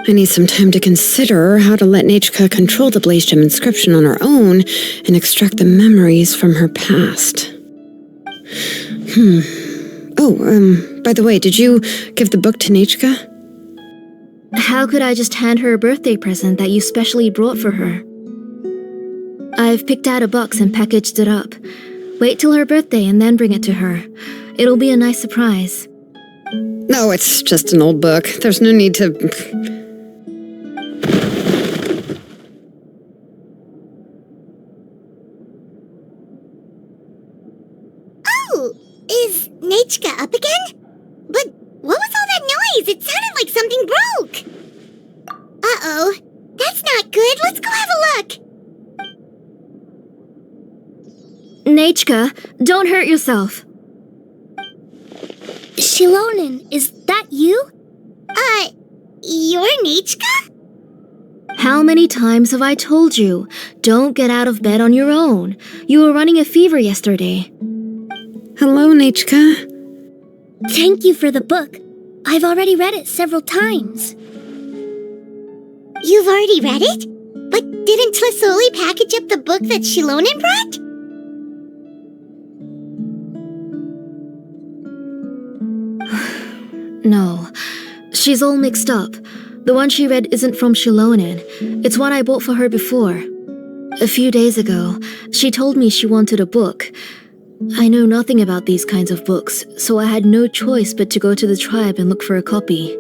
I need some time to consider how to let Nichka control the Blaze Gem inscription on her own and extract the memories from her past. By the way, did you give the book to Nichka? How could I just hand her a birthday present that you specially brought for her? I've picked out a box and packaged it up. Wait till her birthday and then bring it to her. It'll be a nice surprise. No, it's just an old book. There's no need to... noise! It sounded like something broke! Uh-oh. That's not good. Let's go have a look. Nachka, don't hurt yourself. Shilonen, is that you? You're Nichka? How many times have I told you? Don't get out of bed on your own. You were running a fever yesterday. Hello, Nachka. Thank you for the book. I've already read it several times. You've already read it? But didn't Tlisoli package up the book that Shilonen brought? No, she's all mixed up. The one she read isn't from Shilonen. It's one I bought for her before. A few days ago, she told me she wanted a book. I know nothing about these kinds of books, so I had no choice but to go to the tribe and look for a copy.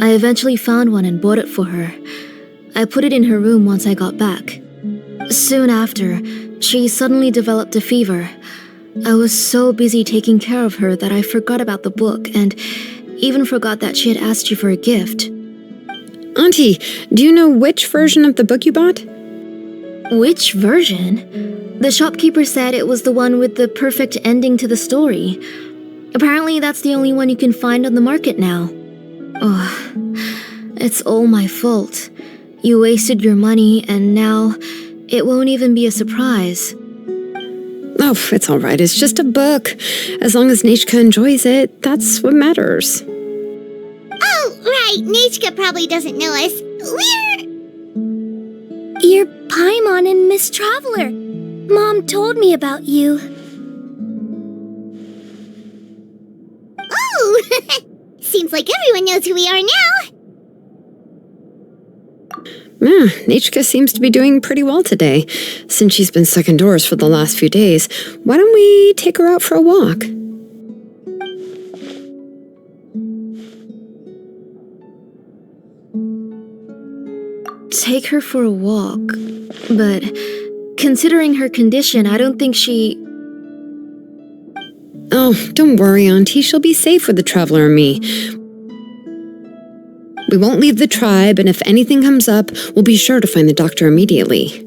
I eventually found one and bought it for her. I put it in her room once I got back. Soon after, she suddenly developed a fever. I was so busy taking care of her that I forgot about the book and even forgot that she had asked you for a gift. Auntie, do you know which version of the book you bought? Which version? The shopkeeper said it was the one with the perfect ending to the story. Apparently that's the only one you can find on the market now. Oh, it's all my fault. You wasted your money and now it won't even be a surprise. Oh, it's all right. It's just a book. As long as Nachka enjoys it, that's what matters. Oh, right. Nichka probably doesn't know us. You're Paimon and Miss Traveler. Mom told me about you. Oh! Seems like everyone knows who we are now. Yeah, Nachka seems to be doing pretty well today. Since she's been stuck indoors for the last few days, why don't we take her out for a walk? Take her for a walk. But considering her condition, I don't think she... Oh, don't worry, Auntie. She'll be safe with the Traveler and me. We won't leave the tribe, and if anything comes up, we'll be sure to find the doctor immediately.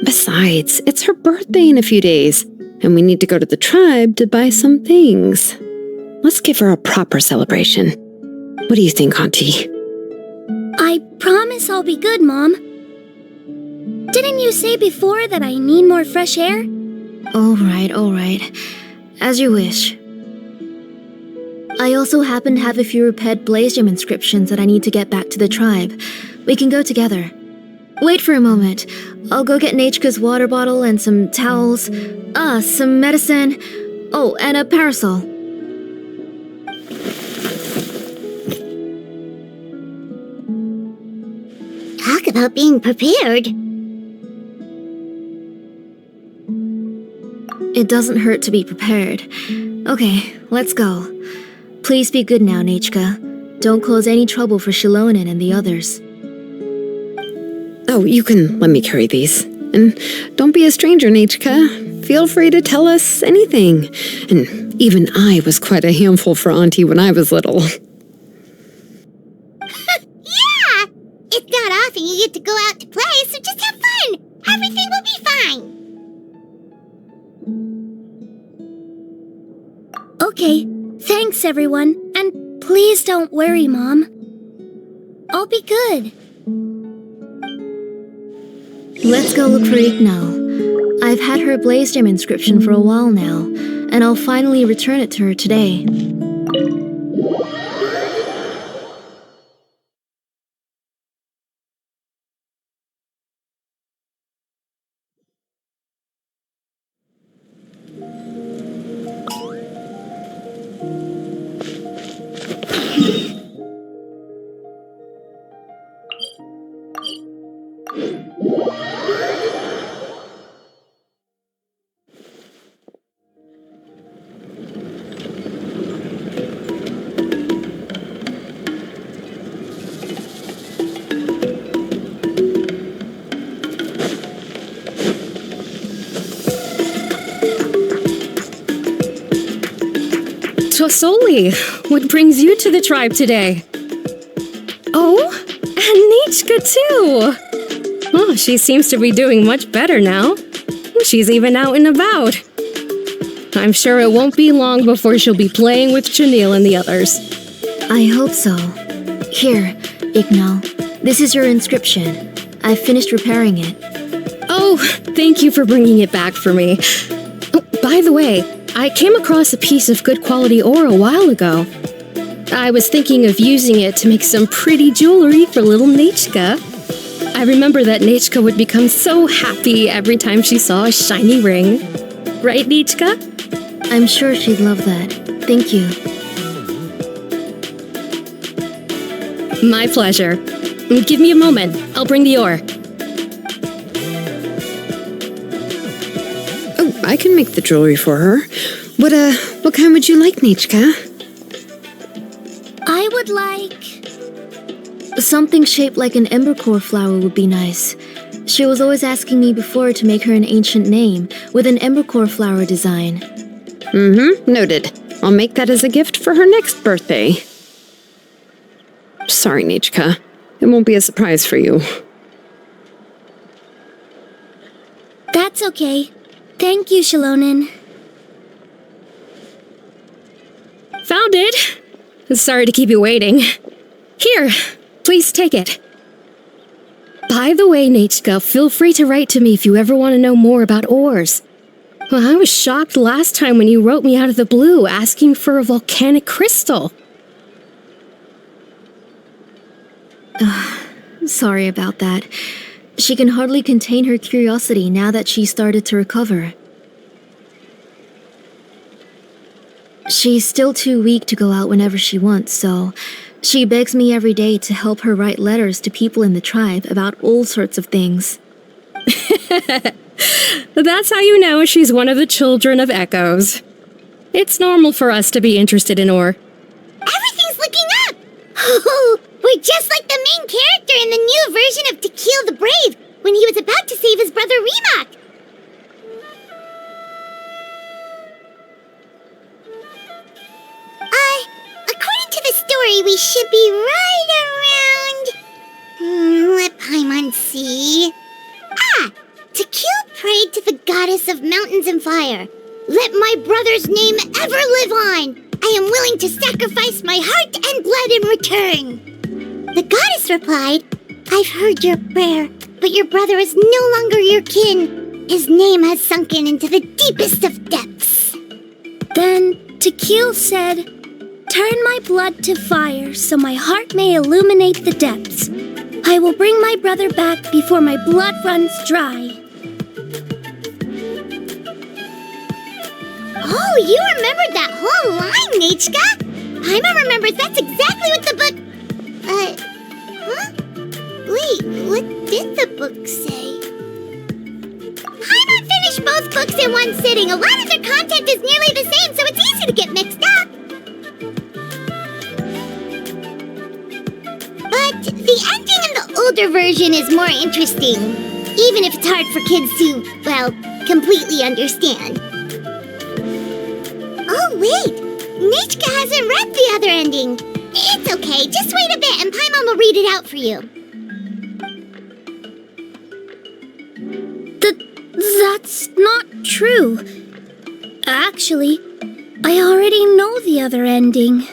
Besides, it's her birthday in a few days, and we need to go to the tribe to buy some things. Let's give her a proper celebration. What do you think, Auntie? I promise I'll be good, Mom. Didn't you say before that I need more fresh air? All right. As you wish. I also happen to have a few repaired Blaze Gem inscriptions that I need to get back to the tribe. We can go together. Wait for a moment. I'll go get Nachka's water bottle and some towels. Some medicine. Oh, and a parasol. Talk about being prepared. It doesn't hurt to be prepared. Okay, let's go. Please be good now, Nachka. Don't cause any trouble for Shilonen and the others. Oh, you can let me carry these. And don't be a stranger, Nachka. Feel free to tell us anything. And even I was quite a handful for Auntie when I was little. Yeah! It's not often you get to go out to play, so just have fun. Everything will be fine. Okay, thanks everyone. And please don't worry, Mom. I'll be good. Let's go look for Ignal. I've had her Blaze Gem inscription for a while now, and I'll finally return it to her today. Soli, what brings you to the tribe today? Oh, and Nichka too! Oh, she seems to be doing much better now. She's even out and about. I'm sure it won't be long before she'll be playing with Janelle and the others. I hope so. Here, Ignal. This is your inscription. I finished repairing it. Oh, thank you for bringing it back for me. Oh, by the way, I came across a piece of good quality ore a while ago. I was thinking of using it to make some pretty jewelry for little Nichka. I remember that Nichka would become so happy every time she saw a shiny ring. Right, Nichka? I'm sure she'd love that. Thank you. My pleasure. Give me a moment. I'll bring the ore. Oh, I can make the jewelry for her. What kind would you like, Nichka? I would like... Something shaped like an embercore flower would be nice. She was always asking me before to make her an ancient name with an embercore flower design. Noted. I'll make that as a gift for her next birthday. Sorry, Nichka. It won't be a surprise for you. That's okay. Thank you, Shilonen. Found it! Sorry to keep you waiting. Here, please take it. By the way, Nichka, feel free to write to me if you ever want to know more about ores. Well, I was shocked last time when you wrote me out of the blue asking for a volcanic crystal. Sorry about that. She can hardly contain her curiosity now that she's started to recover. She's still too weak to go out whenever she wants, so she begs me every day to help her write letters to people in the tribe about all sorts of things. That's how you know she's one of the children of Echoes. It's normal for us to be interested in ore. Everything's looking up! Oh, we're just like the main character in the new version of Tequil the Brave when he was about to save his brother Rimac. According to the story, we should be right around... let Paimon see... Tequil prayed to the goddess of mountains and fire. Let my brother's name ever live on. I am willing to sacrifice my heart and blood in return. The goddess replied, I've heard your prayer, but your brother is no longer your kin. His name has sunken into the deepest of depths. Then Tequil said, turn my blood to fire so my heart may illuminate the depths. I will bring my brother back before my blood runs dry. Oh, you remembered that whole line, Nichka! Paimon remembers that's exactly what the book... Wait, what did the book say? Paimon finished both books in one sitting. A lot of their content is nearly the same, so it's easy to get mixed up. But the ending in the older version is more interesting, even if it's hard for kids to, well, completely understand. Oh, wait! Nichka hasn't read the other ending. It's okay, just wait a bit and Paimon will read it out for you. That's not true. Actually, I already know the other ending.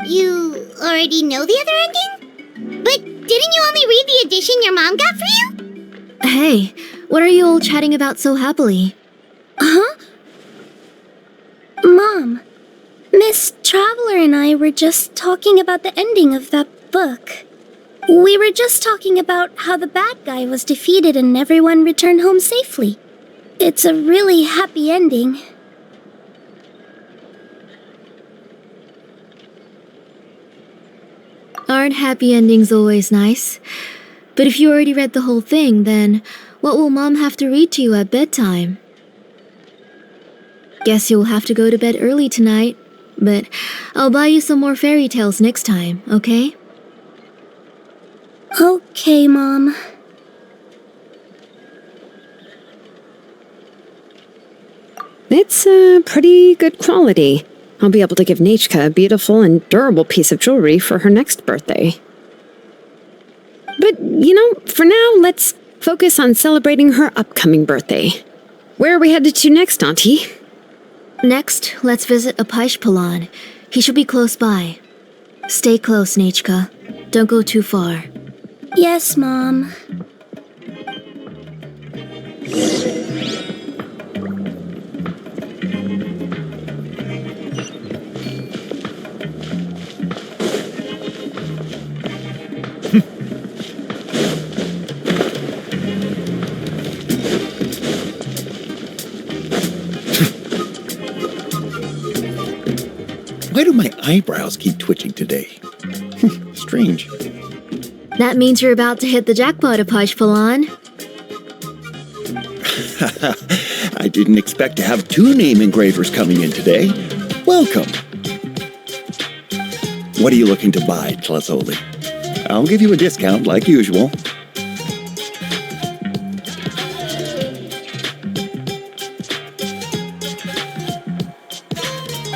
You already know the other ending? But didn't you only read the edition your mom got for you? Hey, what are you all chatting about so happily? Huh? Mom, Miss Traveler and I were just talking about the ending of that book. We were just talking about how the bad guy was defeated and everyone returned home safely. It's a really happy ending. Aren't happy endings always nice? But if you already read the whole thing, then what will Mom have to read to you at bedtime? Guess you'll have to go to bed early tonight, but I'll buy you some more fairy tales next time, okay? Okay, Mom. It's pretty good quality. I'll be able to give Nachka a beautiful and durable piece of jewelry for her next birthday. But, for now, let's focus on celebrating her upcoming birthday. Where are we headed to next, Auntie? Next, let's visit Apishpalan. He should be close by. Stay close, Nachka. Don't go too far. Yes, Mom. Why do my eyebrows keep twitching today? Strange. That means you're about to hit the jackpot, Apishpalan. I didn't expect to have 2 name engravers coming in today. Welcome. What are you looking to buy, Tlazoli? I'll give you a discount like usual.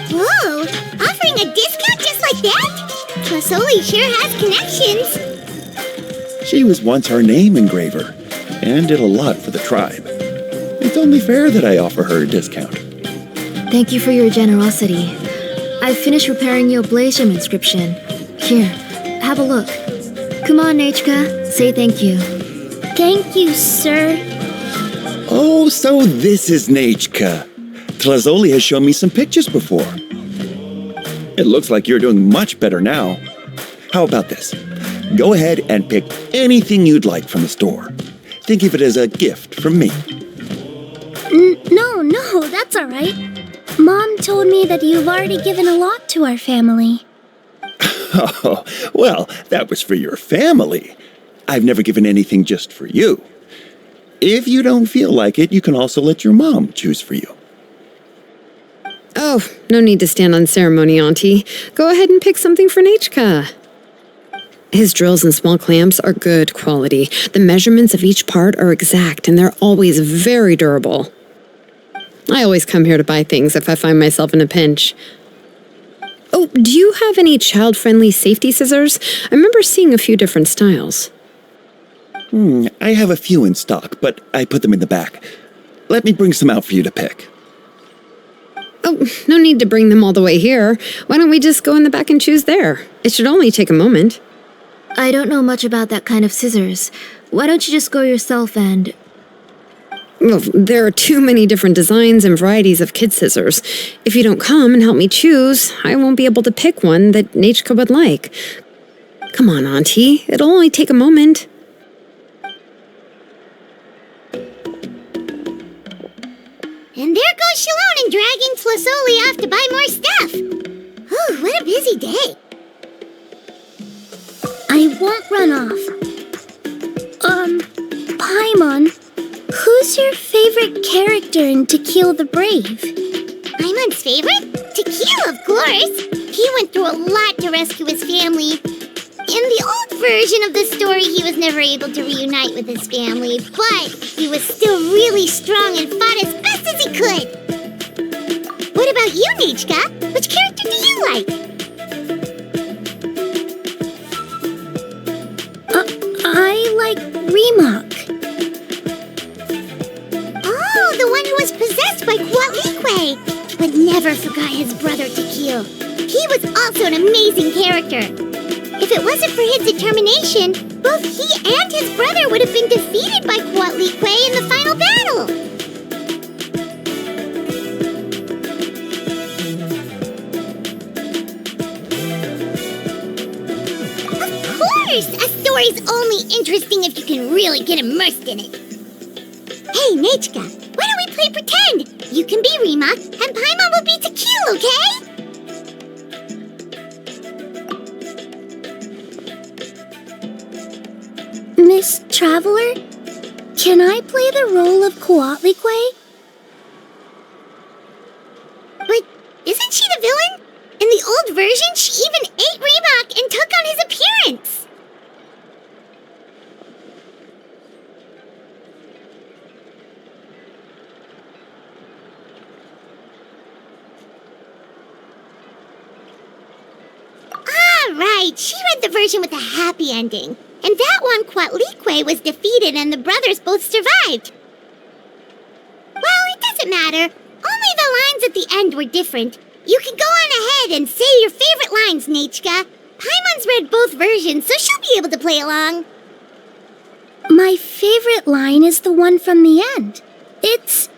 Whoa! Offering a discount just like that? Tlazoli sure has connections. She was once our name engraver and did a lot for the tribe. It's only fair that I offer her a discount. Thank you for your generosity. I've finished repairing your blaze gem inscription. Here, have a look. Come on, Nachka. Say thank you. Thank you, sir. Oh, so this is Nachka. Tlazoli has shown me some pictures before. It looks like you're doing much better now. How about this? Go ahead and pick anything you'd like from the store. Think of it as a gift from me. No, that's all right. Mom told me that you've already given a lot to our family. Oh, well, that was for your family. I've never given anything just for you. If you don't feel like it, you can also let your mom choose for you. Oh, no need to stand on ceremony, Auntie. Go ahead and pick something for Nachka. His drills and small clamps are good quality. The measurements of each part are exact, and they're always very durable. I always come here to buy things if I find myself in a pinch. Oh, do you have any child-friendly safety scissors? I remember seeing a few different styles. I have a few in stock, but I put them in the back. Let me bring some out for you to pick. Oh, no need to bring them all the way here. Why don't we just go in the back and choose there? It should only take a moment. I don't know much about that kind of scissors. Why don't you just go yourself and... Well, there are too many different designs and varieties of kid scissors. If you don't come and help me choose, I won't be able to pick one that Nachka would like. Come on, Auntie. It'll only take a moment. And there goes Shalon dragging Tlazoli off to buy more stuff. Ooh, what a busy day. I won't run off. Paimon, who's your favorite character in To Kill the Brave? Paimon's favorite? To Kill, of course. He went through a lot to rescue his family. In the old version of the story, he was never able to reunite with his family, but he was still really strong and fought as best as he could. What about you, Nachka? Which character do you like? I like Remak. Oh, the one who was possessed by Kuatlikwe, but never forgot his brother Tequil. He was also an amazing character. If it wasn't for his determination, both he and his brother would have been defeated by Kuatlikwe in the final battle. Of course! A story's only interesting if you can really get immersed in it. Hey, Nachka, why don't we play pretend? You can be Rima, and Paimon will be Tequil, okay? Miss Traveler, can I play the role of Kuatlikwe? But isn't she the villain? In the old version, she even ate Reebok and took on his appearance. she read the version with a happy ending. And that one Quatlique was defeated and the brothers both survived. Well, it doesn't matter. Only the lines at the end were different. You can go on ahead and say your favorite lines, Nechka. Paimon's read both versions, so she'll be able to play along. My favorite line is the one from the end. It's...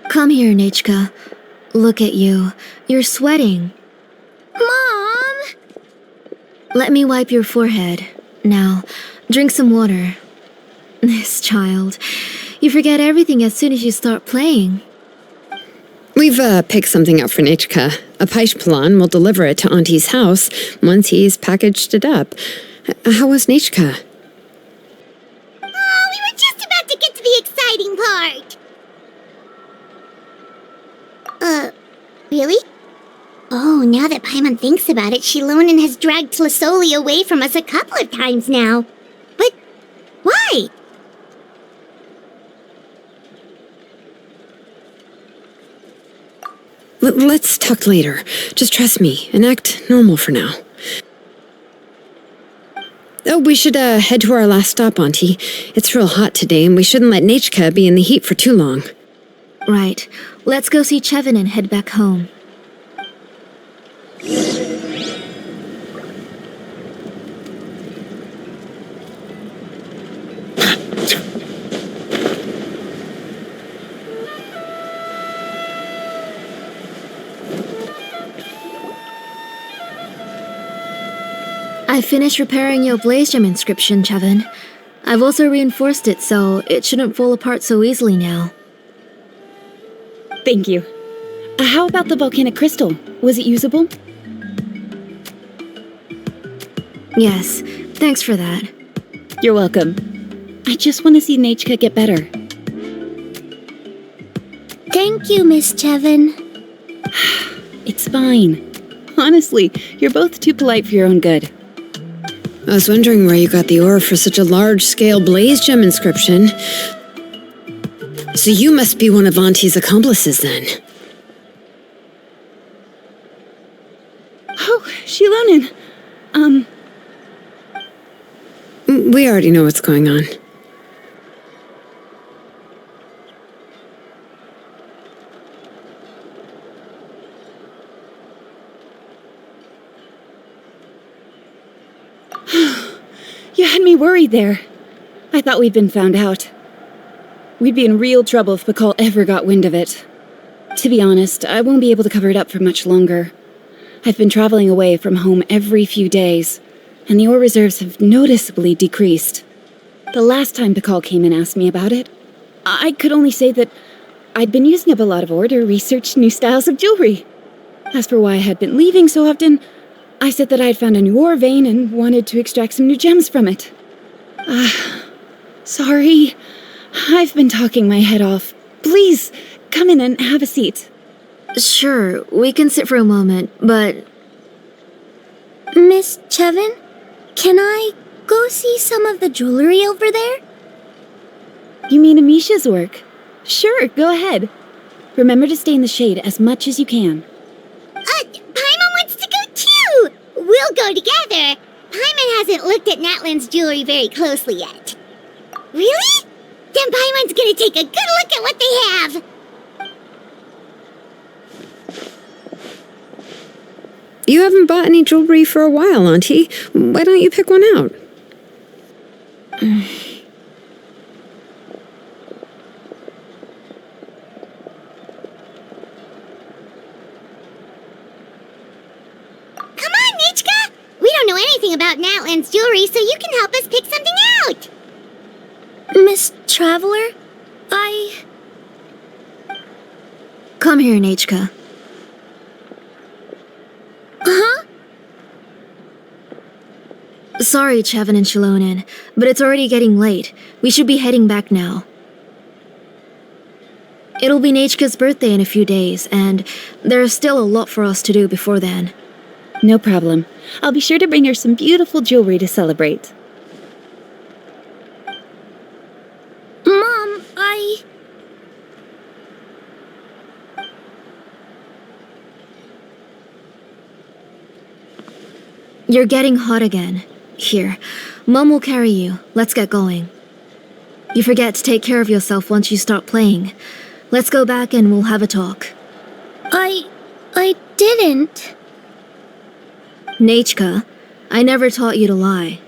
Come here, Nechka. Look at you. You're sweating. Mom! Let me wipe your forehead. Now, drink some water. This child. You forget everything as soon as you start playing. We've picked something up for Nechka. A Paishpalan will deliver it to Auntie's house once he's packaged it up. How was Nechka? Oh, we were just about to get to the exciting part. Really? Oh, now that Paimon thinks about it, Shilonen has dragged Tlisoli away from us a couple of times now. But why? Let's talk later. Just trust me and act normal for now. Oh, we should head to our last stop, Auntie. It's real hot today, and we shouldn't let Nechka be in the heat for too long. Right. Let's go see Chevin and head back home. I finished repairing your Blaze Gem inscription, Chevin. I've also reinforced it so it shouldn't fall apart so easily now. Thank you. How about the volcanic crystal? Was it usable? Yes, thanks for that. You're welcome. I just want to see Nechka get better. Thank you, Miss Chevin. It's fine. Honestly, you're both too polite for your own good. I was wondering where you got the ore for such a large-scale Blaze Gem inscription. So you must be one of Auntie's accomplices, then. Oh, Shilonen. We already know what's going on. You had me worried there. I thought we'd been found out. We'd be in real trouble if Pakal ever got wind of it. To be honest, I won't be able to cover it up for much longer. I've been traveling away from home every few days, and the ore reserves have noticeably decreased. The last time Pakal came and asked me about it, I could only say that I'd been using up a lot of ore to research new styles of jewelry. As for why I had been leaving so often, I said that I'd found a new ore vein and wanted to extract some new gems from it. Sorry. I've been talking my head off. Please, come in and have a seat. Sure, we can sit for a moment, but... Miss Chevin, can I go see some of the jewelry over there? You mean Amisha's work? Sure, go ahead. Remember to stay in the shade as much as you can. Paimon wants to go too! We'll go together. Paimon hasn't looked at Natlan's jewelry very closely yet. Really? Then Paimon's gonna take a good look at what they have. You haven't bought any jewelry for a while, Auntie. Why don't you pick one out? Come on, Nechka! We don't know anything about Natlan's jewelry, so you can help us pick something out. Miss Traveler, Come here, Nechka. Huh? Sorry, Chevin and Shilonen, but it's already getting late. We should be heading back now. It'll be Nechka's birthday in a few days, and there's still a lot for us to do before then. No problem. I'll be sure to bring her some beautiful jewelry to celebrate. Mom, You're getting hot again. Here, Mom will carry you. Let's get going. You forget to take care of yourself once you start playing. Let's go back and we'll have a talk. I didn't. Nechka, I never taught you to lie.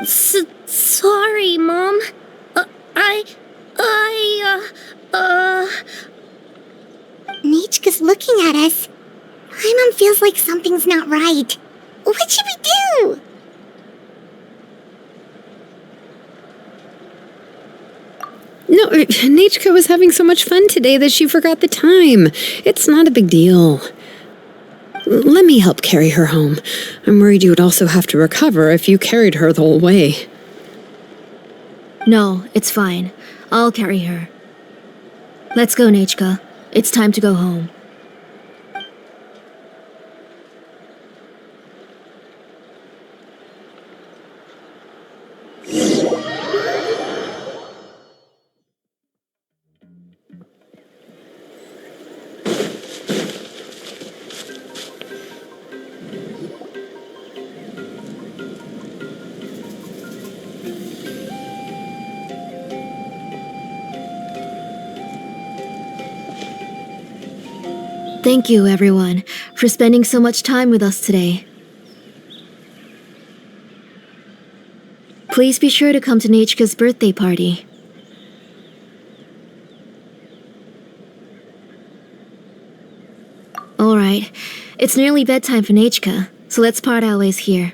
Sorry, Mom. Nichka's looking at us. Paimon feels like something's not right. What should we do? No, Nechka was having so much fun today that she forgot the time. It's not a big deal. Let me help carry her home. I'm worried you would also have to recover if you carried her the whole way. No, it's fine. I'll carry her. Let's go, Nechka. It's time to go home. Thank you, everyone, for spending so much time with us today. Please be sure to come to Nechka's birthday party. Alright, it's nearly bedtime for Nechka, so let's part our ways here.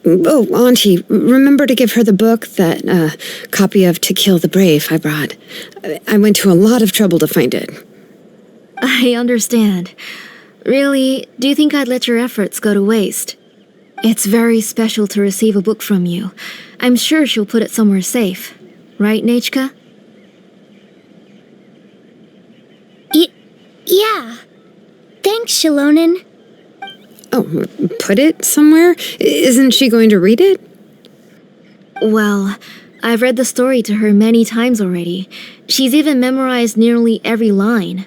Oh, Auntie, remember to give her the book, that copy of To Kill the Brave I brought. I went to a lot of trouble to find it. I understand. Really, do you think I'd let your efforts go to waste? It's very special to receive a book from you. I'm sure she'll put it somewhere safe. Right, Nechka? Yeah. Thanks, Shilonen. Oh, put it somewhere? Isn't she going to read it? Well, I've read the story to her many times already. She's even memorized nearly every line.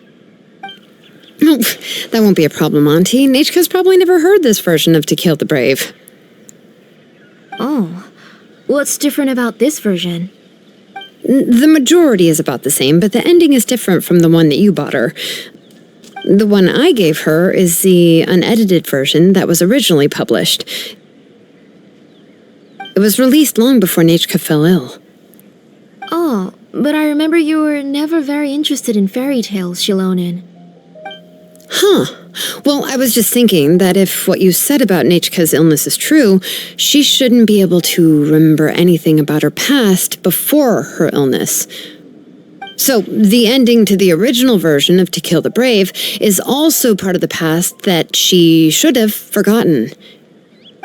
No, that won't be a problem, Auntie. Nechka's probably never heard this version of To Kill the Brave. Oh, what's different about this version? The majority is about the same, but the ending is different from the one that you bought her. The one I gave her is the unedited version that was originally published. It was released long before Nechka fell ill. Oh, but I remember you were never very interested in fairy tales, Shilonen. Huh. Well, I was just thinking that if what you said about Nechka's illness is true, she shouldn't be able to remember anything about her past before her illness. So, the ending to the original version of To Kill the Brave is also part of the past that she should have forgotten.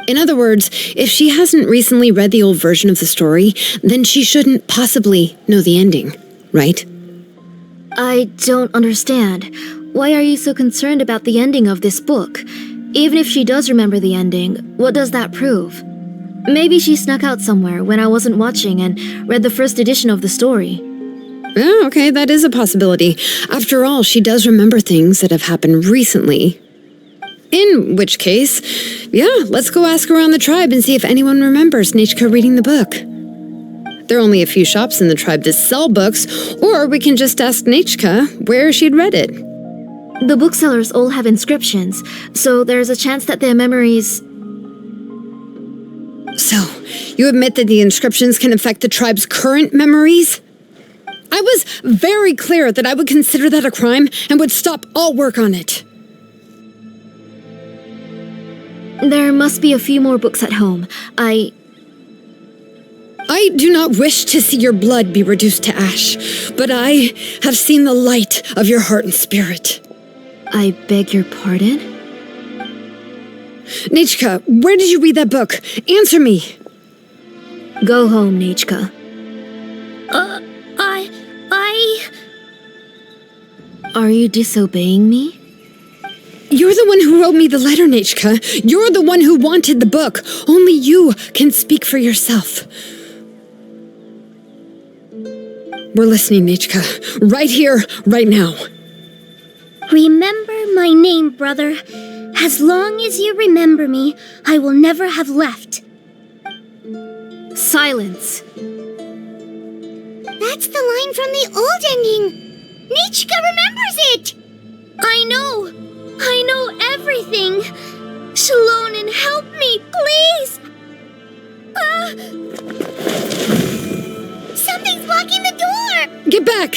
In other words, if she hasn't recently read the old version of the story, then she shouldn't possibly know the ending, right? I don't understand. Why are you so concerned about the ending of this book? Even if she does remember the ending, what does that prove? Maybe she snuck out somewhere when I wasn't watching and read the first edition of the story. Oh, okay, that is a possibility. After all, she does remember things that have happened recently. In which case, yeah, let's go ask around the tribe and see if anyone remembers Nechka reading the book. There are only a few shops in the tribe that sell books, or we can just ask Nechka where she'd read it. The booksellers all have inscriptions, so there's a chance that their memories... So, you admit that the inscriptions can affect the tribe's current memories? I was very clear that I would consider that a crime and would stop all work on it. There must be a few more books at home. I do not wish to see your blood be reduced to ash, but I have seen the light of your heart and spirit. I beg your pardon? Nechka, where did you read that book? Answer me. Go home, Nechka. Are you disobeying me? You're the one who wrote me the letter, Nechka. You're the one who wanted the book. Only you can speak for yourself. We're listening, Nechka. Right here, right now. Remember my name, brother. As long as you remember me, I will never have left. Silence. That's the line from the old ending. Nichka remembers it! I know everything. Shalonen, help me, please! Something's blocking the door! Get back!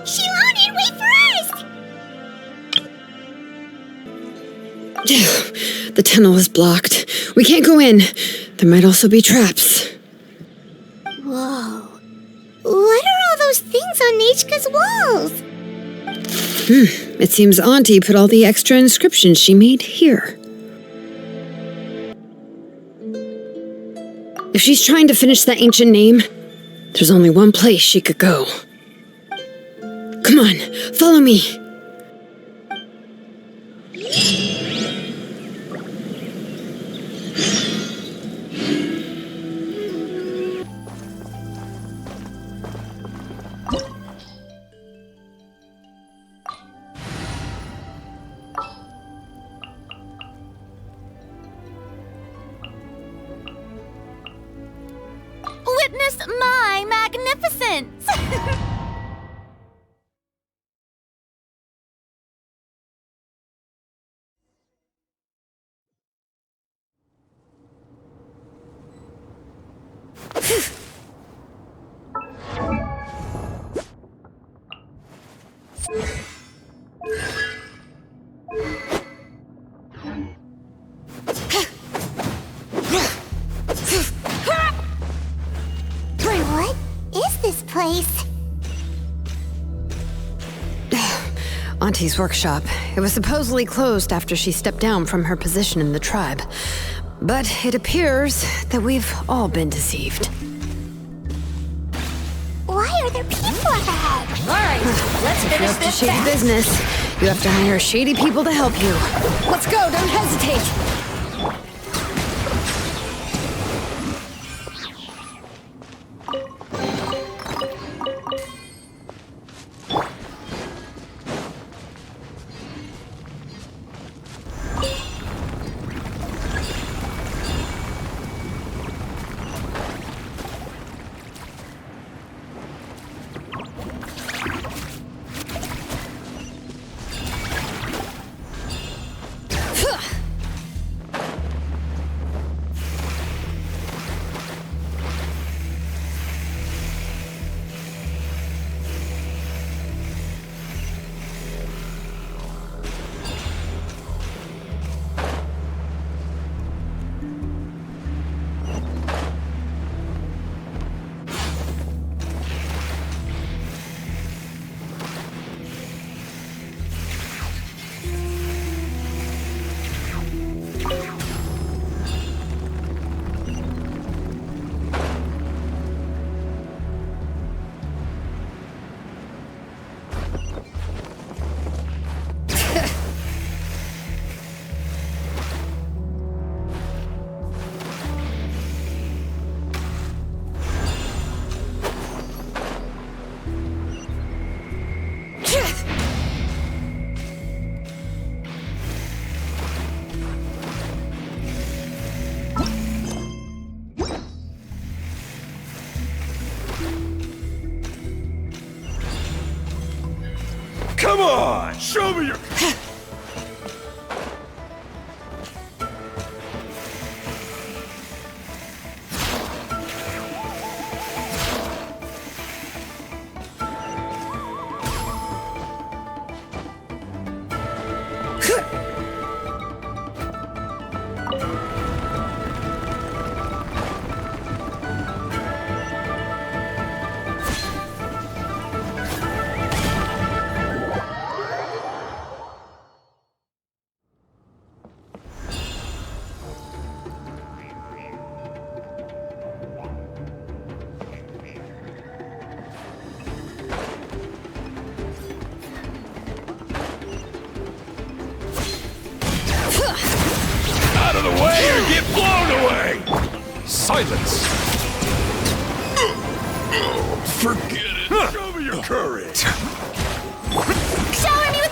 Shalonen, wait for us! The tunnel is blocked. We can't go in. There might also be traps. Whoa. What are all those things on Nichka's walls? It seems Auntie put all the extra inscriptions she made here. If she's trying to finish that ancient name, there's only one place she could go. Come on, follow me. Witness my magnificence! What is this place? Auntie's workshop. It was supposedly closed after she stepped down from her position in the tribe. But it appears that we've all been deceived. Why are there people up ahead? Alright, let's If you're finish up to this shady fast. business, you have to hire shady people to help you. Let's go, don't hesitate! Come on, show me your... Out of the way or get blown away! Silence! Forget it! Show me your courage! Shower me with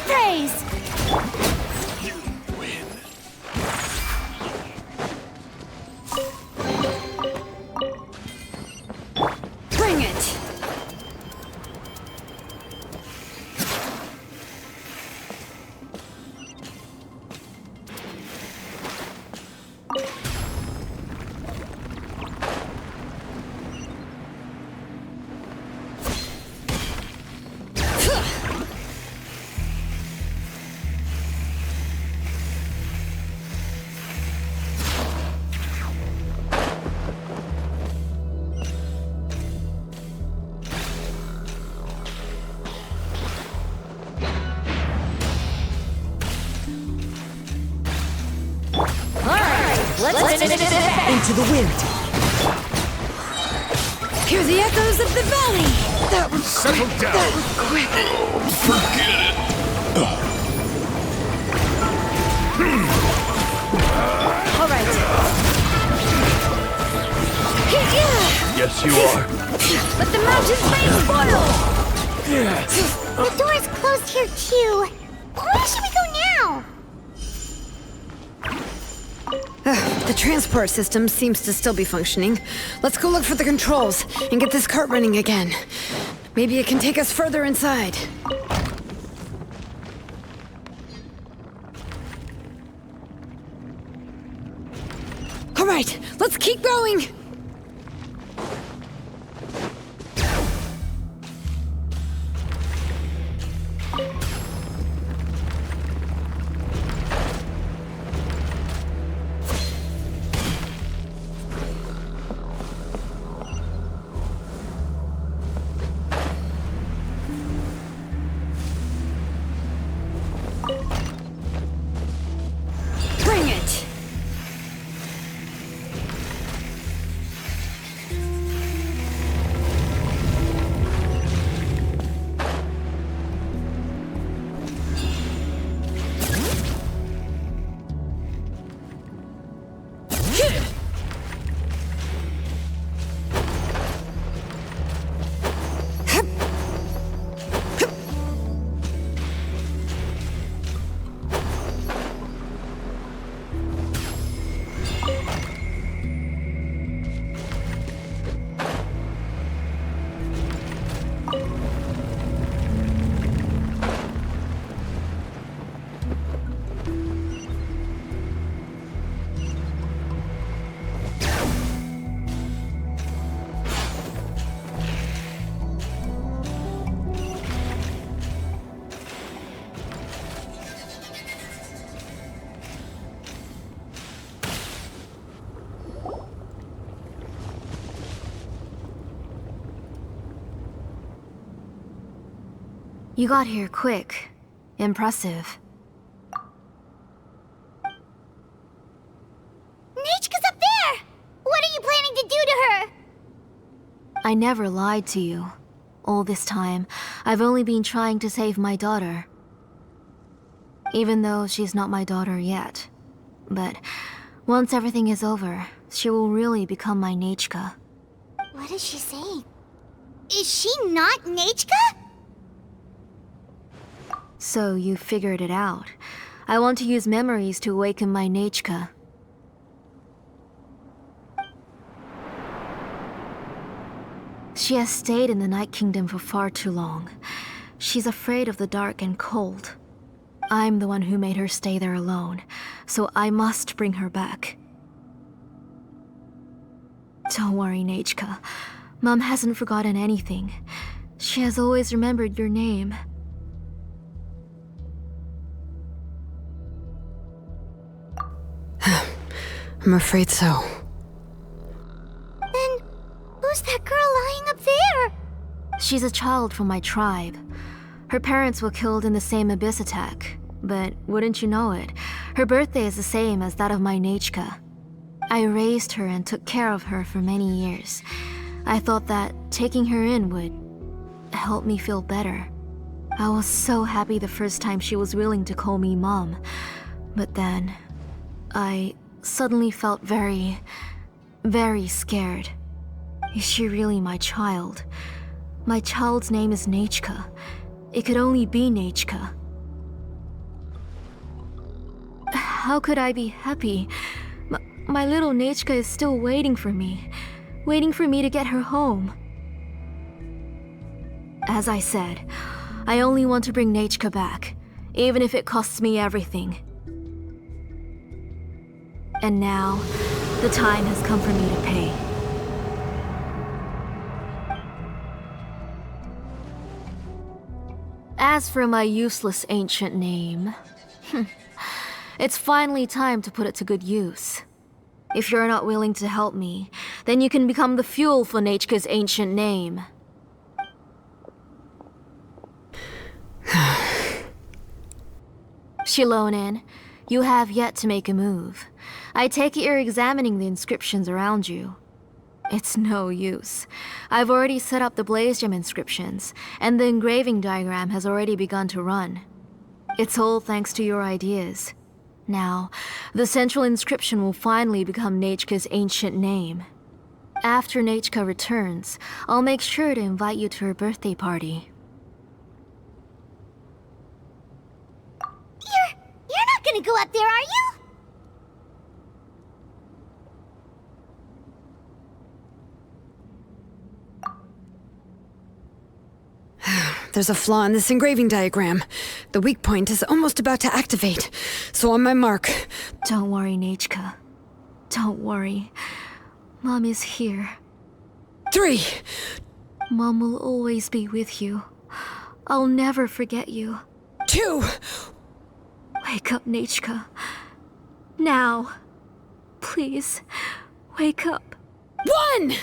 Into the wind. Hear the echoes of the valley. That was Settle down. That was quick. Forget it. All right. Yes, you are. But the mountains may spoil! The door's closed here, too. Where should we go now? The transport system seems to still be functioning. Let's go look for the controls and get this cart running again. Maybe it can take us further inside. All right, let's keep going! Bring it! You got here quick. Impressive. Nechka's up there! What are you planning to do to her? I never lied to you. All this time, I've only been trying to save my daughter. Even though she's not my daughter yet. But once everything is over, she will really become my Nechka. What is she saying? Is she not Nechka? So you figured it out. I want to use memories to awaken my Nechka. She has stayed in the Night Kingdom for far too long. She's afraid of the dark and cold. I'm the one who made her stay there alone, so I must bring her back. Don't worry, Nechka. Mom hasn't forgotten anything. She has always remembered your name. I'm afraid so. Then, who's that girl lying up there? She's a child from my tribe. Her parents were killed in the same abyss attack. But wouldn't you know it, her birthday is the same as that of my Nechka. I raised her and took care of her for many years. I thought that taking her in would help me feel better. I was so happy the first time she was willing to call me Mom. But then, I suddenly felt very, very scared. Is she really my child? My child's name is Nechka. It could only be Nechka. How could I be happy? My little Nechka is still waiting for me to get her home. As I said, I only want to bring Nechka back, even if it costs me everything. And now, the time has come for me to pay. As for my useless ancient name, it's finally time to put it to good use. If you're not willing to help me, then you can become the fuel for Nechka's ancient name. Shilonen, You have yet to make a move. I take it you're examining the inscriptions around you. It's no use. I've already set up the blaze gem inscriptions, and the engraving diagram has already begun to run. It's all thanks to your ideas. Now, the central inscription will finally become Nechka's ancient name. After Nechka returns, I'll make sure to invite you to her birthday party. You're not gonna go up there, are you? There's a flaw in this engraving diagram. The weak point is almost about to activate. So on my mark. Don't worry, Nechka. Don't worry. Mom is here. 3. Mom will always be with you. I'll never forget you. 2. Wake up, Nechka. Now. Please, wake up. 1!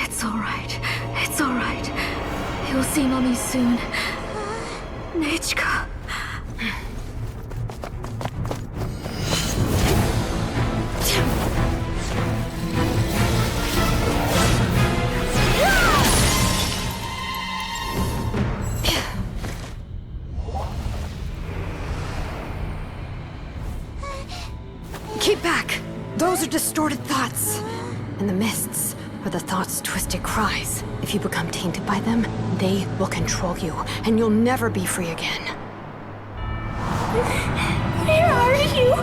It's alright. It's alright. You'll see Mommy soon. Nechka. Keep back! Those are distorted thoughts. And the mists are the thoughts' twisted cries. If you become tainted by them, they will control you, and you'll never be free again. Where are you?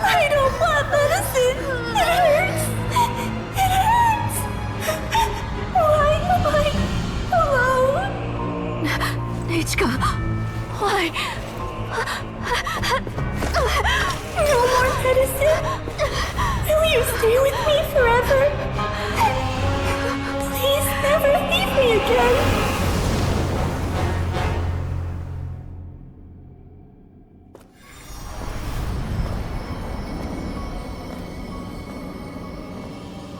I don't want medicine. It hurts. It hurts. Why am I alone? Nechka, why? No more medicine. Will you stay with me forever? Please never leave me again.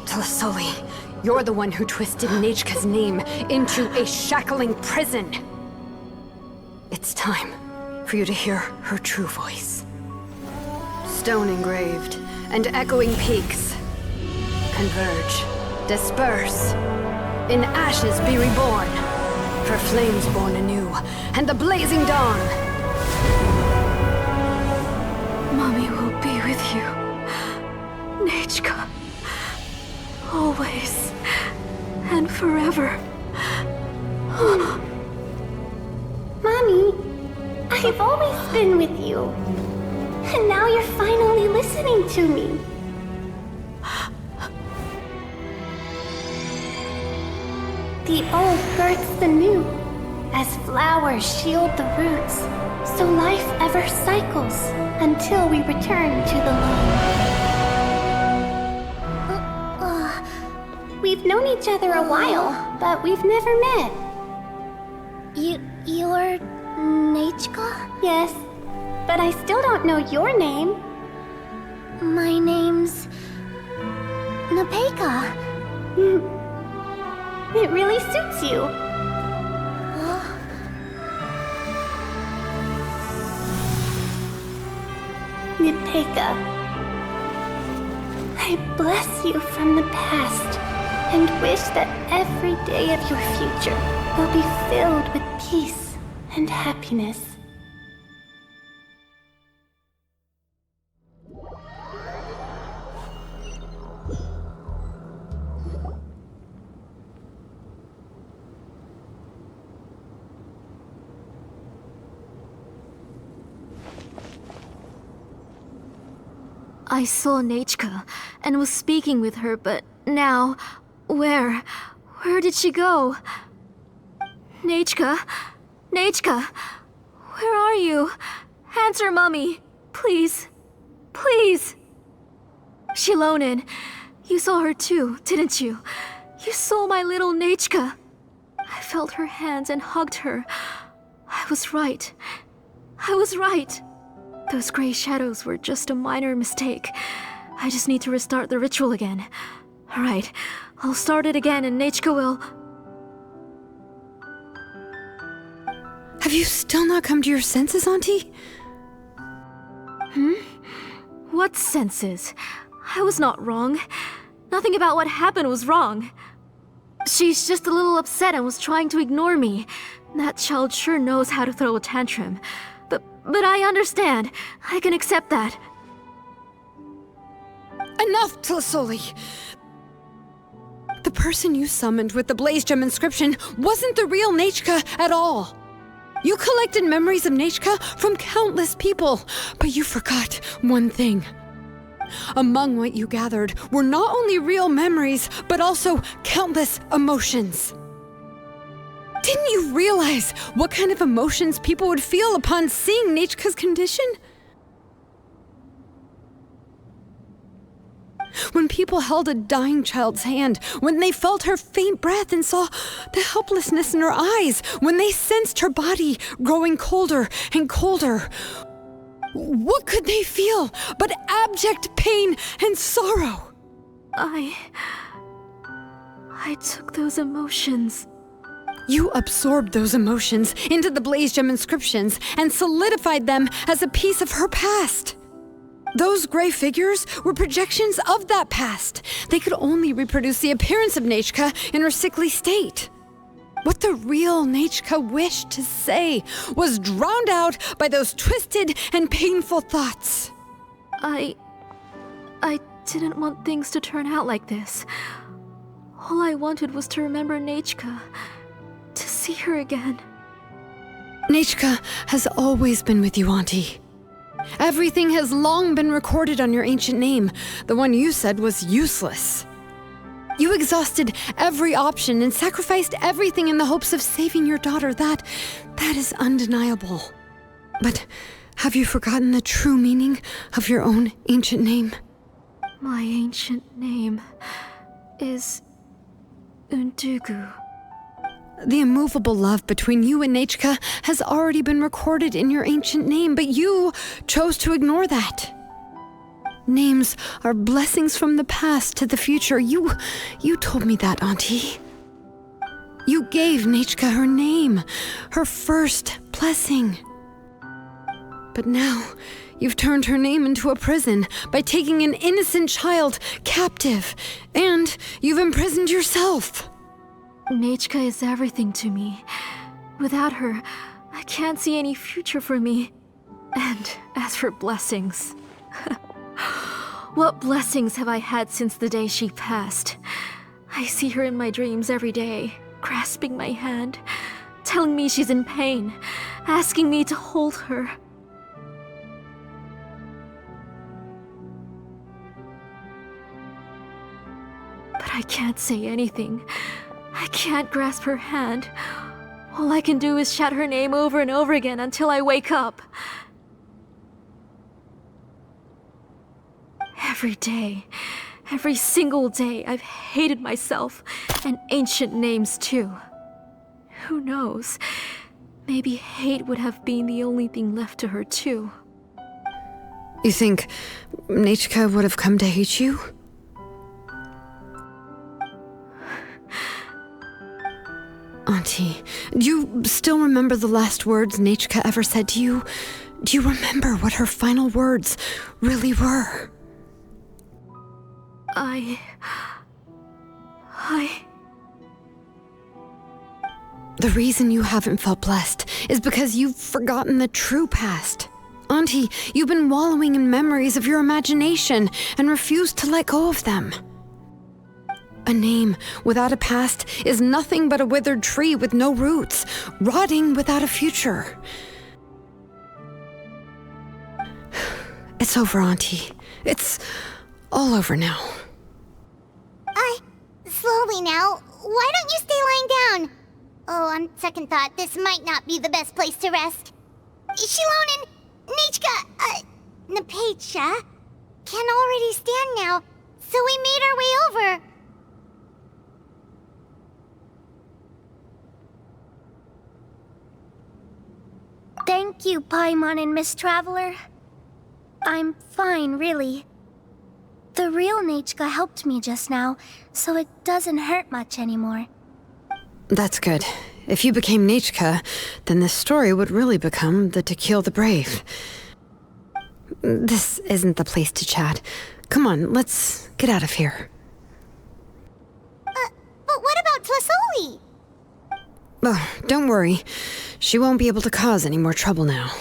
Tlasoli, you're the one who twisted Nechka's name into a shackling prison. It's time for you to hear her true voice. Stone engraved and echoing peaks converge, disperse, in ashes be reborn, for flames born anew, and the blazing dawn. Mommy will be with you. Nechka. Always. And forever. Mommy, I've always been with you. And now you're finally listening to me. The old births the new, as flowers shield the roots, so life ever cycles until we return to the loam. We've known each other a while, but we've never met. You're Nechka? Yes, but I still don't know your name. My name's Nepeka. It really suits you. Nepeka, I bless you from the past and wish that every day of your future will be filled with peace and happiness. I saw Nechka and was speaking with her, but now, where did she go? Nechka? Nechka? Where are you? Answer, Mummy. Please. Please. Shilonen, you saw her too, didn't you? You saw my little Nechka. I felt her hands and hugged her. I was right. I was right. Those gray shadows were just a minor mistake. I just need to restart the ritual again. Alright, I'll start it again and Nechka will... Have you still not come to your senses, Auntie? What senses? I was not wrong. Nothing about what happened was wrong. She's just a little upset and was trying to ignore me. That child sure knows how to throw a tantrum. But I understand. I can accept that. Enough, Tlasoli! The person you summoned with the Blaze Gem inscription wasn't the real Nechka at all. You collected memories of Nechka from countless people, but you forgot one thing. Among what you gathered were not only real memories, but also countless emotions. Didn't you realize what kind of emotions people would feel upon seeing Nechka's condition? When people held a dying child's hand, when they felt her faint breath and saw the helplessness in her eyes, when they sensed her body growing colder and colder, what could they feel but abject pain and sorrow? I took those emotions. You absorbed those emotions into the Blaze Gem inscriptions and solidified them as a piece of her past. Those gray figures were projections of that past. They could only reproduce the appearance of Nechka in her sickly state. What the real Nechka wished to say was drowned out by those twisted and painful thoughts. I didn't want things to turn out like this. All I wanted was to remember Nechka, to see her again. Nechka has always been with you, Auntie. Everything has long been recorded on your ancient name. The one you said was useless. You exhausted every option and sacrificed everything in the hopes of saving your daughter. That is undeniable. But have you forgotten the true meaning of your own ancient name? My ancient name is Undugu. The immovable love between you and Nechka has already been recorded in your ancient name, but you chose to ignore that. Names are blessings from the past to the future. You told me that, Auntie. You gave Nechka her name, her first blessing. But now, you've turned her name into a prison by taking an innocent child captive, and you've imprisoned yourself. Nechka is everything to me. Without her, I can't see any future for me. And as for blessings... What blessings have I had since the day she passed? I see her in my dreams every day, grasping my hand, telling me she's in pain, asking me to hold her. But I can't say anything. I can't grasp her hand. All I can do is shout her name over and over again until I wake up. Every day, every single day, I've hated myself, and ancient names too. Who knows? Maybe hate would have been the only thing left to her too. You think Nechka would have come to hate you? Auntie, do you still remember the last words Nechka ever said to you? Do you remember what her final words really were? The reason you haven't felt blessed is because you've forgotten the true past. Auntie, you've been wallowing in memories of your imagination and refused to let go of them. A name without a past is nothing but a withered tree with no roots, rotting without a future. It's over, Auntie. It's all over now. Slowly now. Why don't you stay lying down? Oh, on second thought, this might not be the best place to rest. Shilon and Nechka, Napacha, can already stand now, so we made our way over. Thank you, Paimon and Miss Traveler. I'm fine, really. The real Nechka helped me just now, so it doesn't hurt much anymore. That's good. if you became Nechka, then this story would really become the To Kill the Brave. This isn't the place to chat. Come on, let's get out of here. But what about Tlasoli? Oh, don't worry. She won't be able to cause any more trouble now.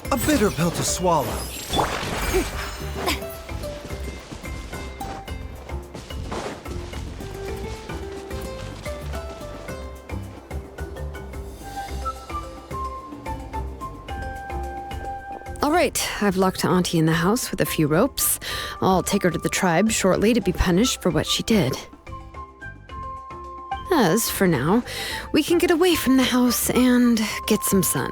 A bitter pill to swallow. All right, I've locked Auntie in the house with a few ropes. I'll take her to the tribe shortly to be punished for what she did. As for now, we can get away from the house and get some sun.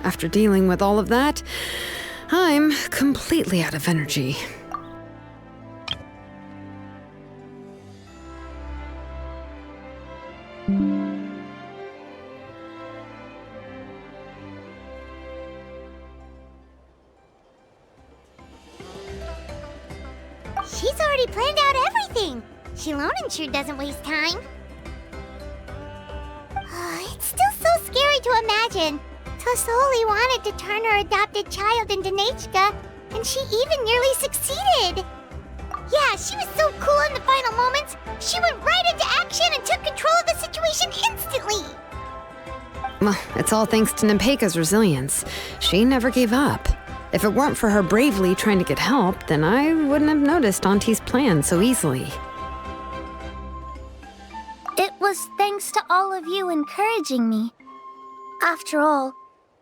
After dealing with all of that, I'm completely out of energy. She's already planned out everything. Shilonen sure doesn't waste time. It's still so scary to imagine. Tlasoli wanted to turn her adopted child into Nechka, and she even nearly succeeded. Yeah, she was so cool in the final moments. She went right into action and took control of the situation instantly. Well, it's all thanks to Nepeka's resilience. She never gave up. If it weren't for her bravely trying to get help, then I wouldn't have noticed Auntie's plan so easily. It was thanks to all of you encouraging me. After all,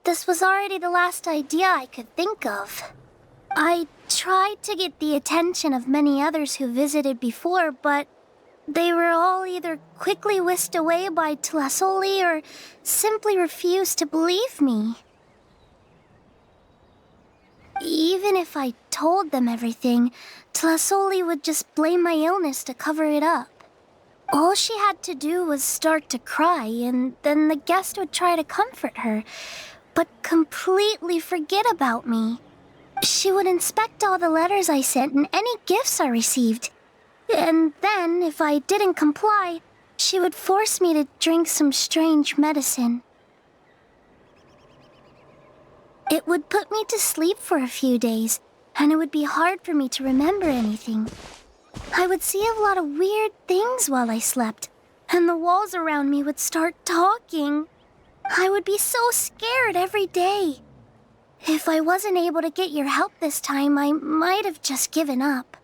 this was already the last idea I could think of. I tried to get the attention of many others who visited before, but they were all either quickly whisked away by Tlasoli or simply refused to believe me. Even if I told them everything, Tlasoli would just blame my illness to cover it up. All she had to do was start to cry, and then the guest would try to comfort her, but completely forget about me. She would inspect all the letters I sent and any gifts I received. And then, if I didn't comply, she would force me to drink some strange medicine. It would put me to sleep for a few days, and it would be hard for me to remember anything. I would see a lot of weird things while I slept, and the walls around me would start talking. I would be so scared every day. If I wasn't able to get your help this time, I might have just given up.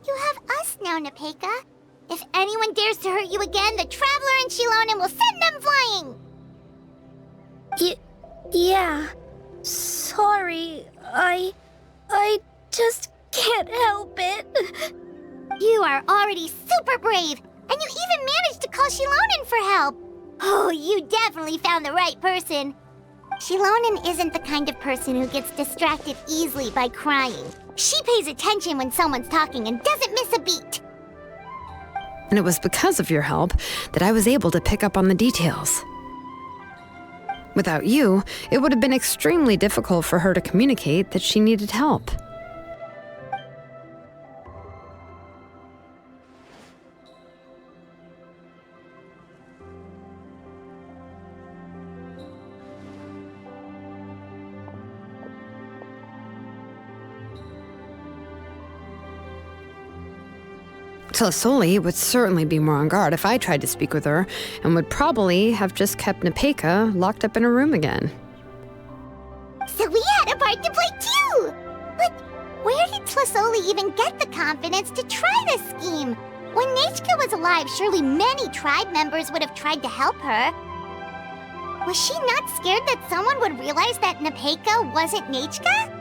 You have us now, Nepeka. If anyone dares to hurt you again, the Traveler and Shilonen will send them flying! Yeah. Sorry, I just can't help it. You are already super brave, and you even managed to call Shilonen for help. Oh, you definitely found the right person. Shilonen isn't the kind of person who gets distracted easily by crying. She pays attention when someone's talking and doesn't miss a beat. And it was because of your help that I was able to pick up on the details. Without you, it would have been extremely difficult for her to communicate that she needed help. Tlasoli would certainly be more on guard if I tried to speak with her, and would probably have just kept Nepeka locked up in her room again. So we had a part to play too! But where did Tlasoli even get the confidence to try this scheme? When Nechka was alive, surely many tribe members would have tried to help her. Was she not scared that someone would realize that Nepeka wasn't Nechka?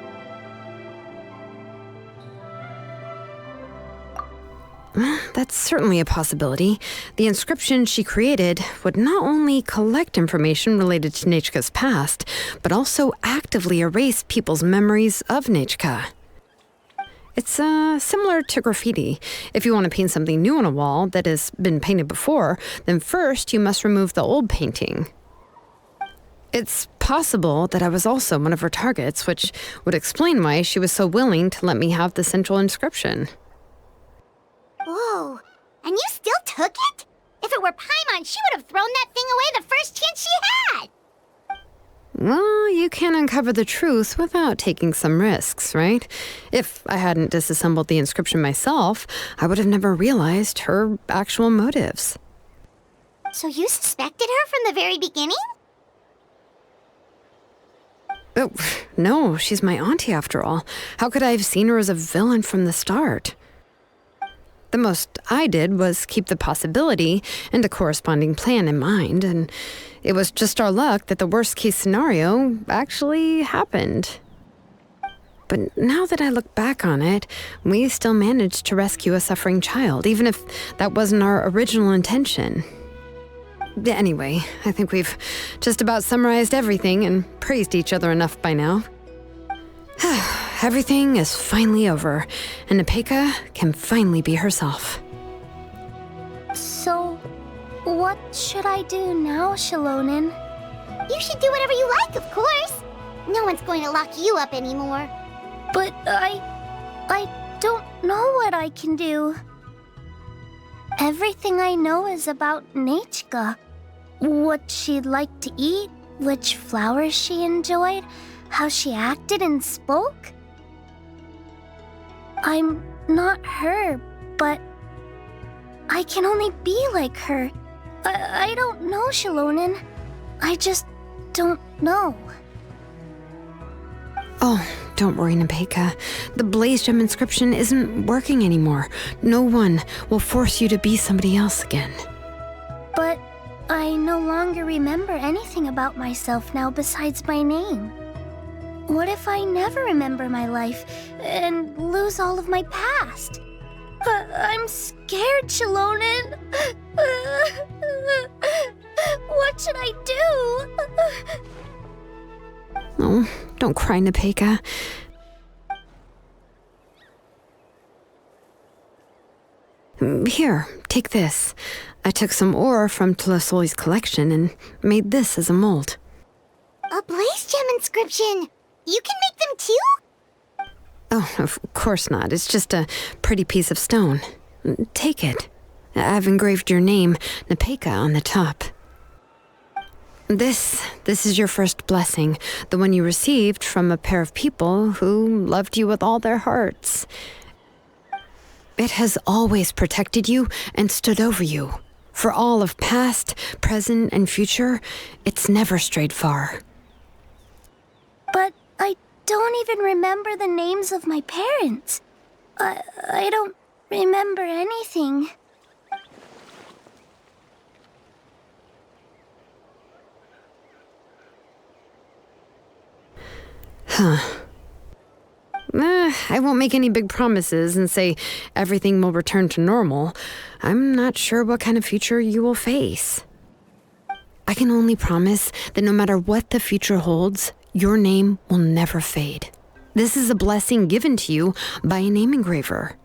That's certainly a possibility. The inscription she created would not only collect information related to Nechka's past, but also actively erase people's memories of Nechka. It's similar to graffiti. If you want to paint something new on a wall that has been painted before, then first you must remove the old painting. It's possible that I was also one of her targets, which would explain why she was so willing to let me have the central inscription. Whoa, and you still took it? If it were Paimon, she would have thrown that thing away the first chance she had! Well, you can uncover the truth without taking some risks, right? If I hadn't disassembled the inscription myself, I would have never realized her actual motives. So you suspected her from the very beginning? Oh, no, she's my auntie after all. How could I have seen her as a villain from the start? The most I did was keep the possibility and a corresponding plan in mind, and it was just our luck that the worst-case scenario actually happened. But now that I look back on it, we still managed to rescue a suffering child, even if that wasn't our original intention. Anyway, I think we've just about summarized everything and praised each other enough by now. Everything is finally over, and Nepeka can finally be herself. So, what should I do now, Shilonen? You should do whatever you like, of course. No one's going to lock you up anymore. But I don't know what I can do. Everything I know is about Nechka. What she'd like to eat, which flowers she enjoyed, how she acted and spoke. I'm not her, but I can only be like her. I don't know, Shilonen. I just don't know. Oh, don't worry, Nepeka. The Blaze Gem inscription isn't working anymore. No one will force you to be somebody else again. But I no longer remember anything about myself now besides my name. What if I never remember my life and lose all of my past? I'm scared, Shilonen. What should I do? Oh, don't cry, Nepeka. Here, take this. I took some ore from Tlasoli's collection and made this as a mold. A Blaze Gem inscription! You can make them too? Oh, of course not. It's just a pretty piece of stone. Take it. I've engraved your name, Nepeka, on the top. This is your first blessing, the one you received from a pair of people who loved you with all their hearts. It has always protected you and stood over you. For all of past, present, and future, it's never strayed far. But I don't even remember the names of my parents. I don't remember anything. I won't make any big promises and say everything will return to normal. I'm not sure what kind of future you will face. I can only promise that no matter what the future holds, your name will never fade. This is a blessing given to you by a name engraver.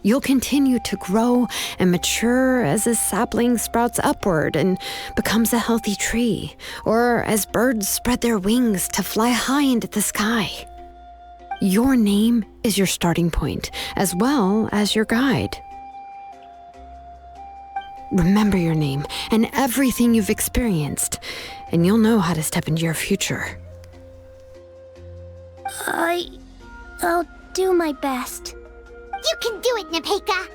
You'll continue to grow and mature as a sapling sprouts upward and becomes a healthy tree, or as birds spread their wings to fly high into the sky. Your name is your starting point, as well as your guide. Remember your name and everything you've experienced, and you'll know how to step into your future. I'll do my best. You can do it, Nepeka!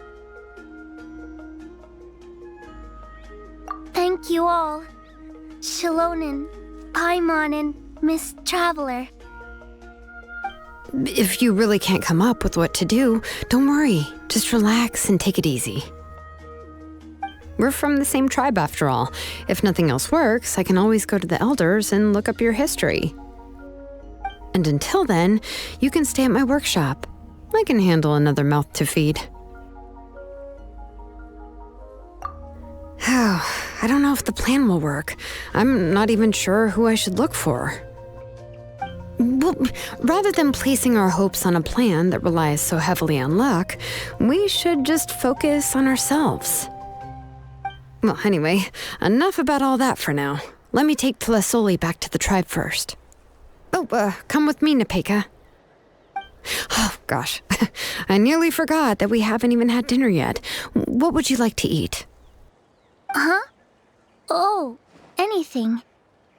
Thank you all. Shilonen, Paimon, and Miss Traveler. If you really can't come up with what to do, don't worry. Just relax and take it easy. We're from the same tribe after all. If nothing else works, I can always go to the elders and look up your history. And until then, you can stay at my workshop. I can handle another mouth to feed. I don't know if the plan will work. I'm not even sure who I should look for. Well, rather than placing our hopes on a plan that relies so heavily on luck, we should just focus on ourselves. Well, anyway, enough about all that for now. Let me take Tlasoli back to the tribe first. Oh, come with me, Nepeka. Oh, gosh. I nearly forgot that we haven't even had dinner yet. What would you like to eat? Huh? Oh, anything.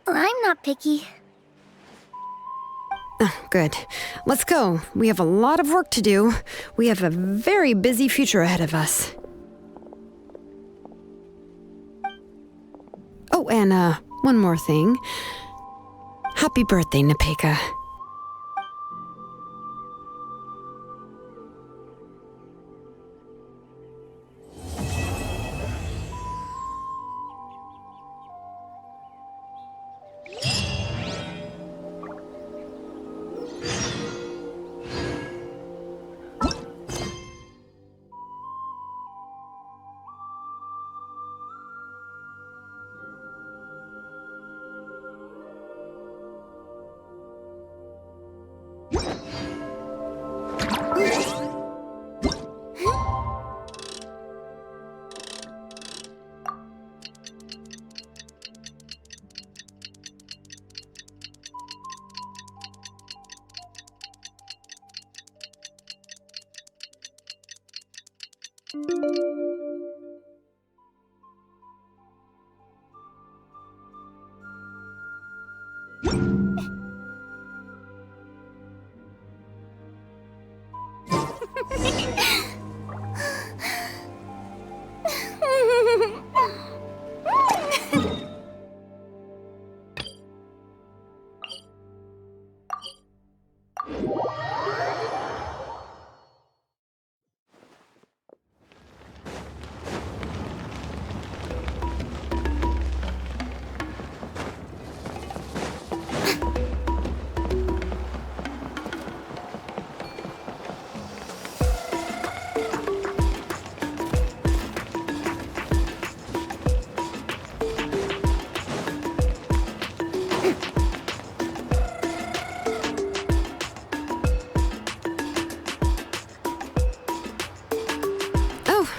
I'm not picky. Oh, good. Let's go. We have a lot of work to do. We have a very busy future ahead of us. Oh, and one more thing. Happy birthday, Nepeka.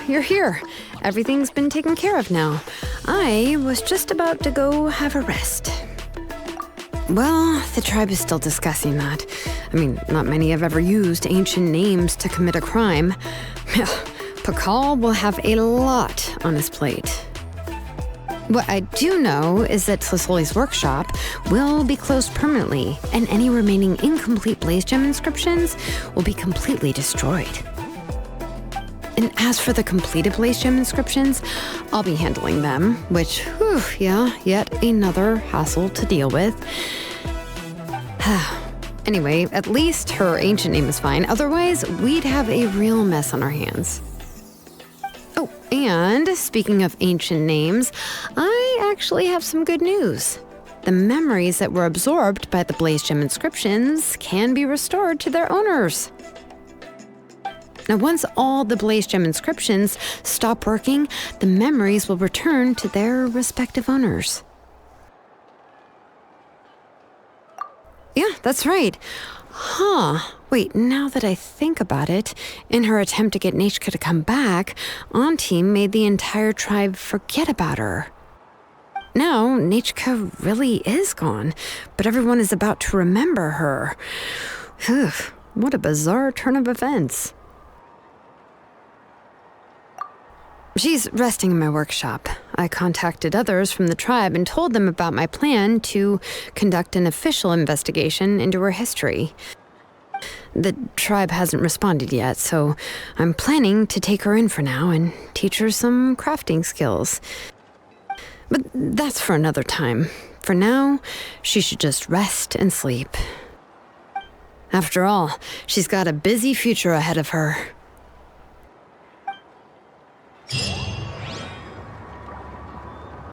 You're here. Everything's been taken care of now. I was just about to go have a rest. Well, the tribe is still discussing that. I mean, not many have ever used ancient names to commit a crime. Pakal will have a lot on his plate. What I do know is that Tlasoli's workshop will be closed permanently, and any remaining incomplete blaze gem inscriptions will be completely destroyed. And as for the completed blaze gem inscriptions, I'll be handling them, which, yet another hassle to deal with. Anyway, at least her ancient name is fine. Otherwise, we'd have a real mess on our hands. Oh, and speaking of ancient names, I actually have some good news. The memories that were absorbed by the blaze gem inscriptions can be restored to their owners. Now, once all the blaze gem inscriptions stop working, the memories will return to their respective owners. Yeah, that's right. Wait, now that I think about it, in her attempt to get Nechka to come back, Auntie made the entire tribe forget about her. Now, Nechka really is gone, but everyone is about to remember her. What a bizarre turn of events. She's resting in my workshop. I contacted others from the tribe and told them about my plan to conduct an official investigation into her history. The tribe hasn't responded yet, so I'm planning to take her in for now and teach her some crafting skills. But that's for another time. For now, she should just rest and sleep. After all, she's got a busy future ahead of her.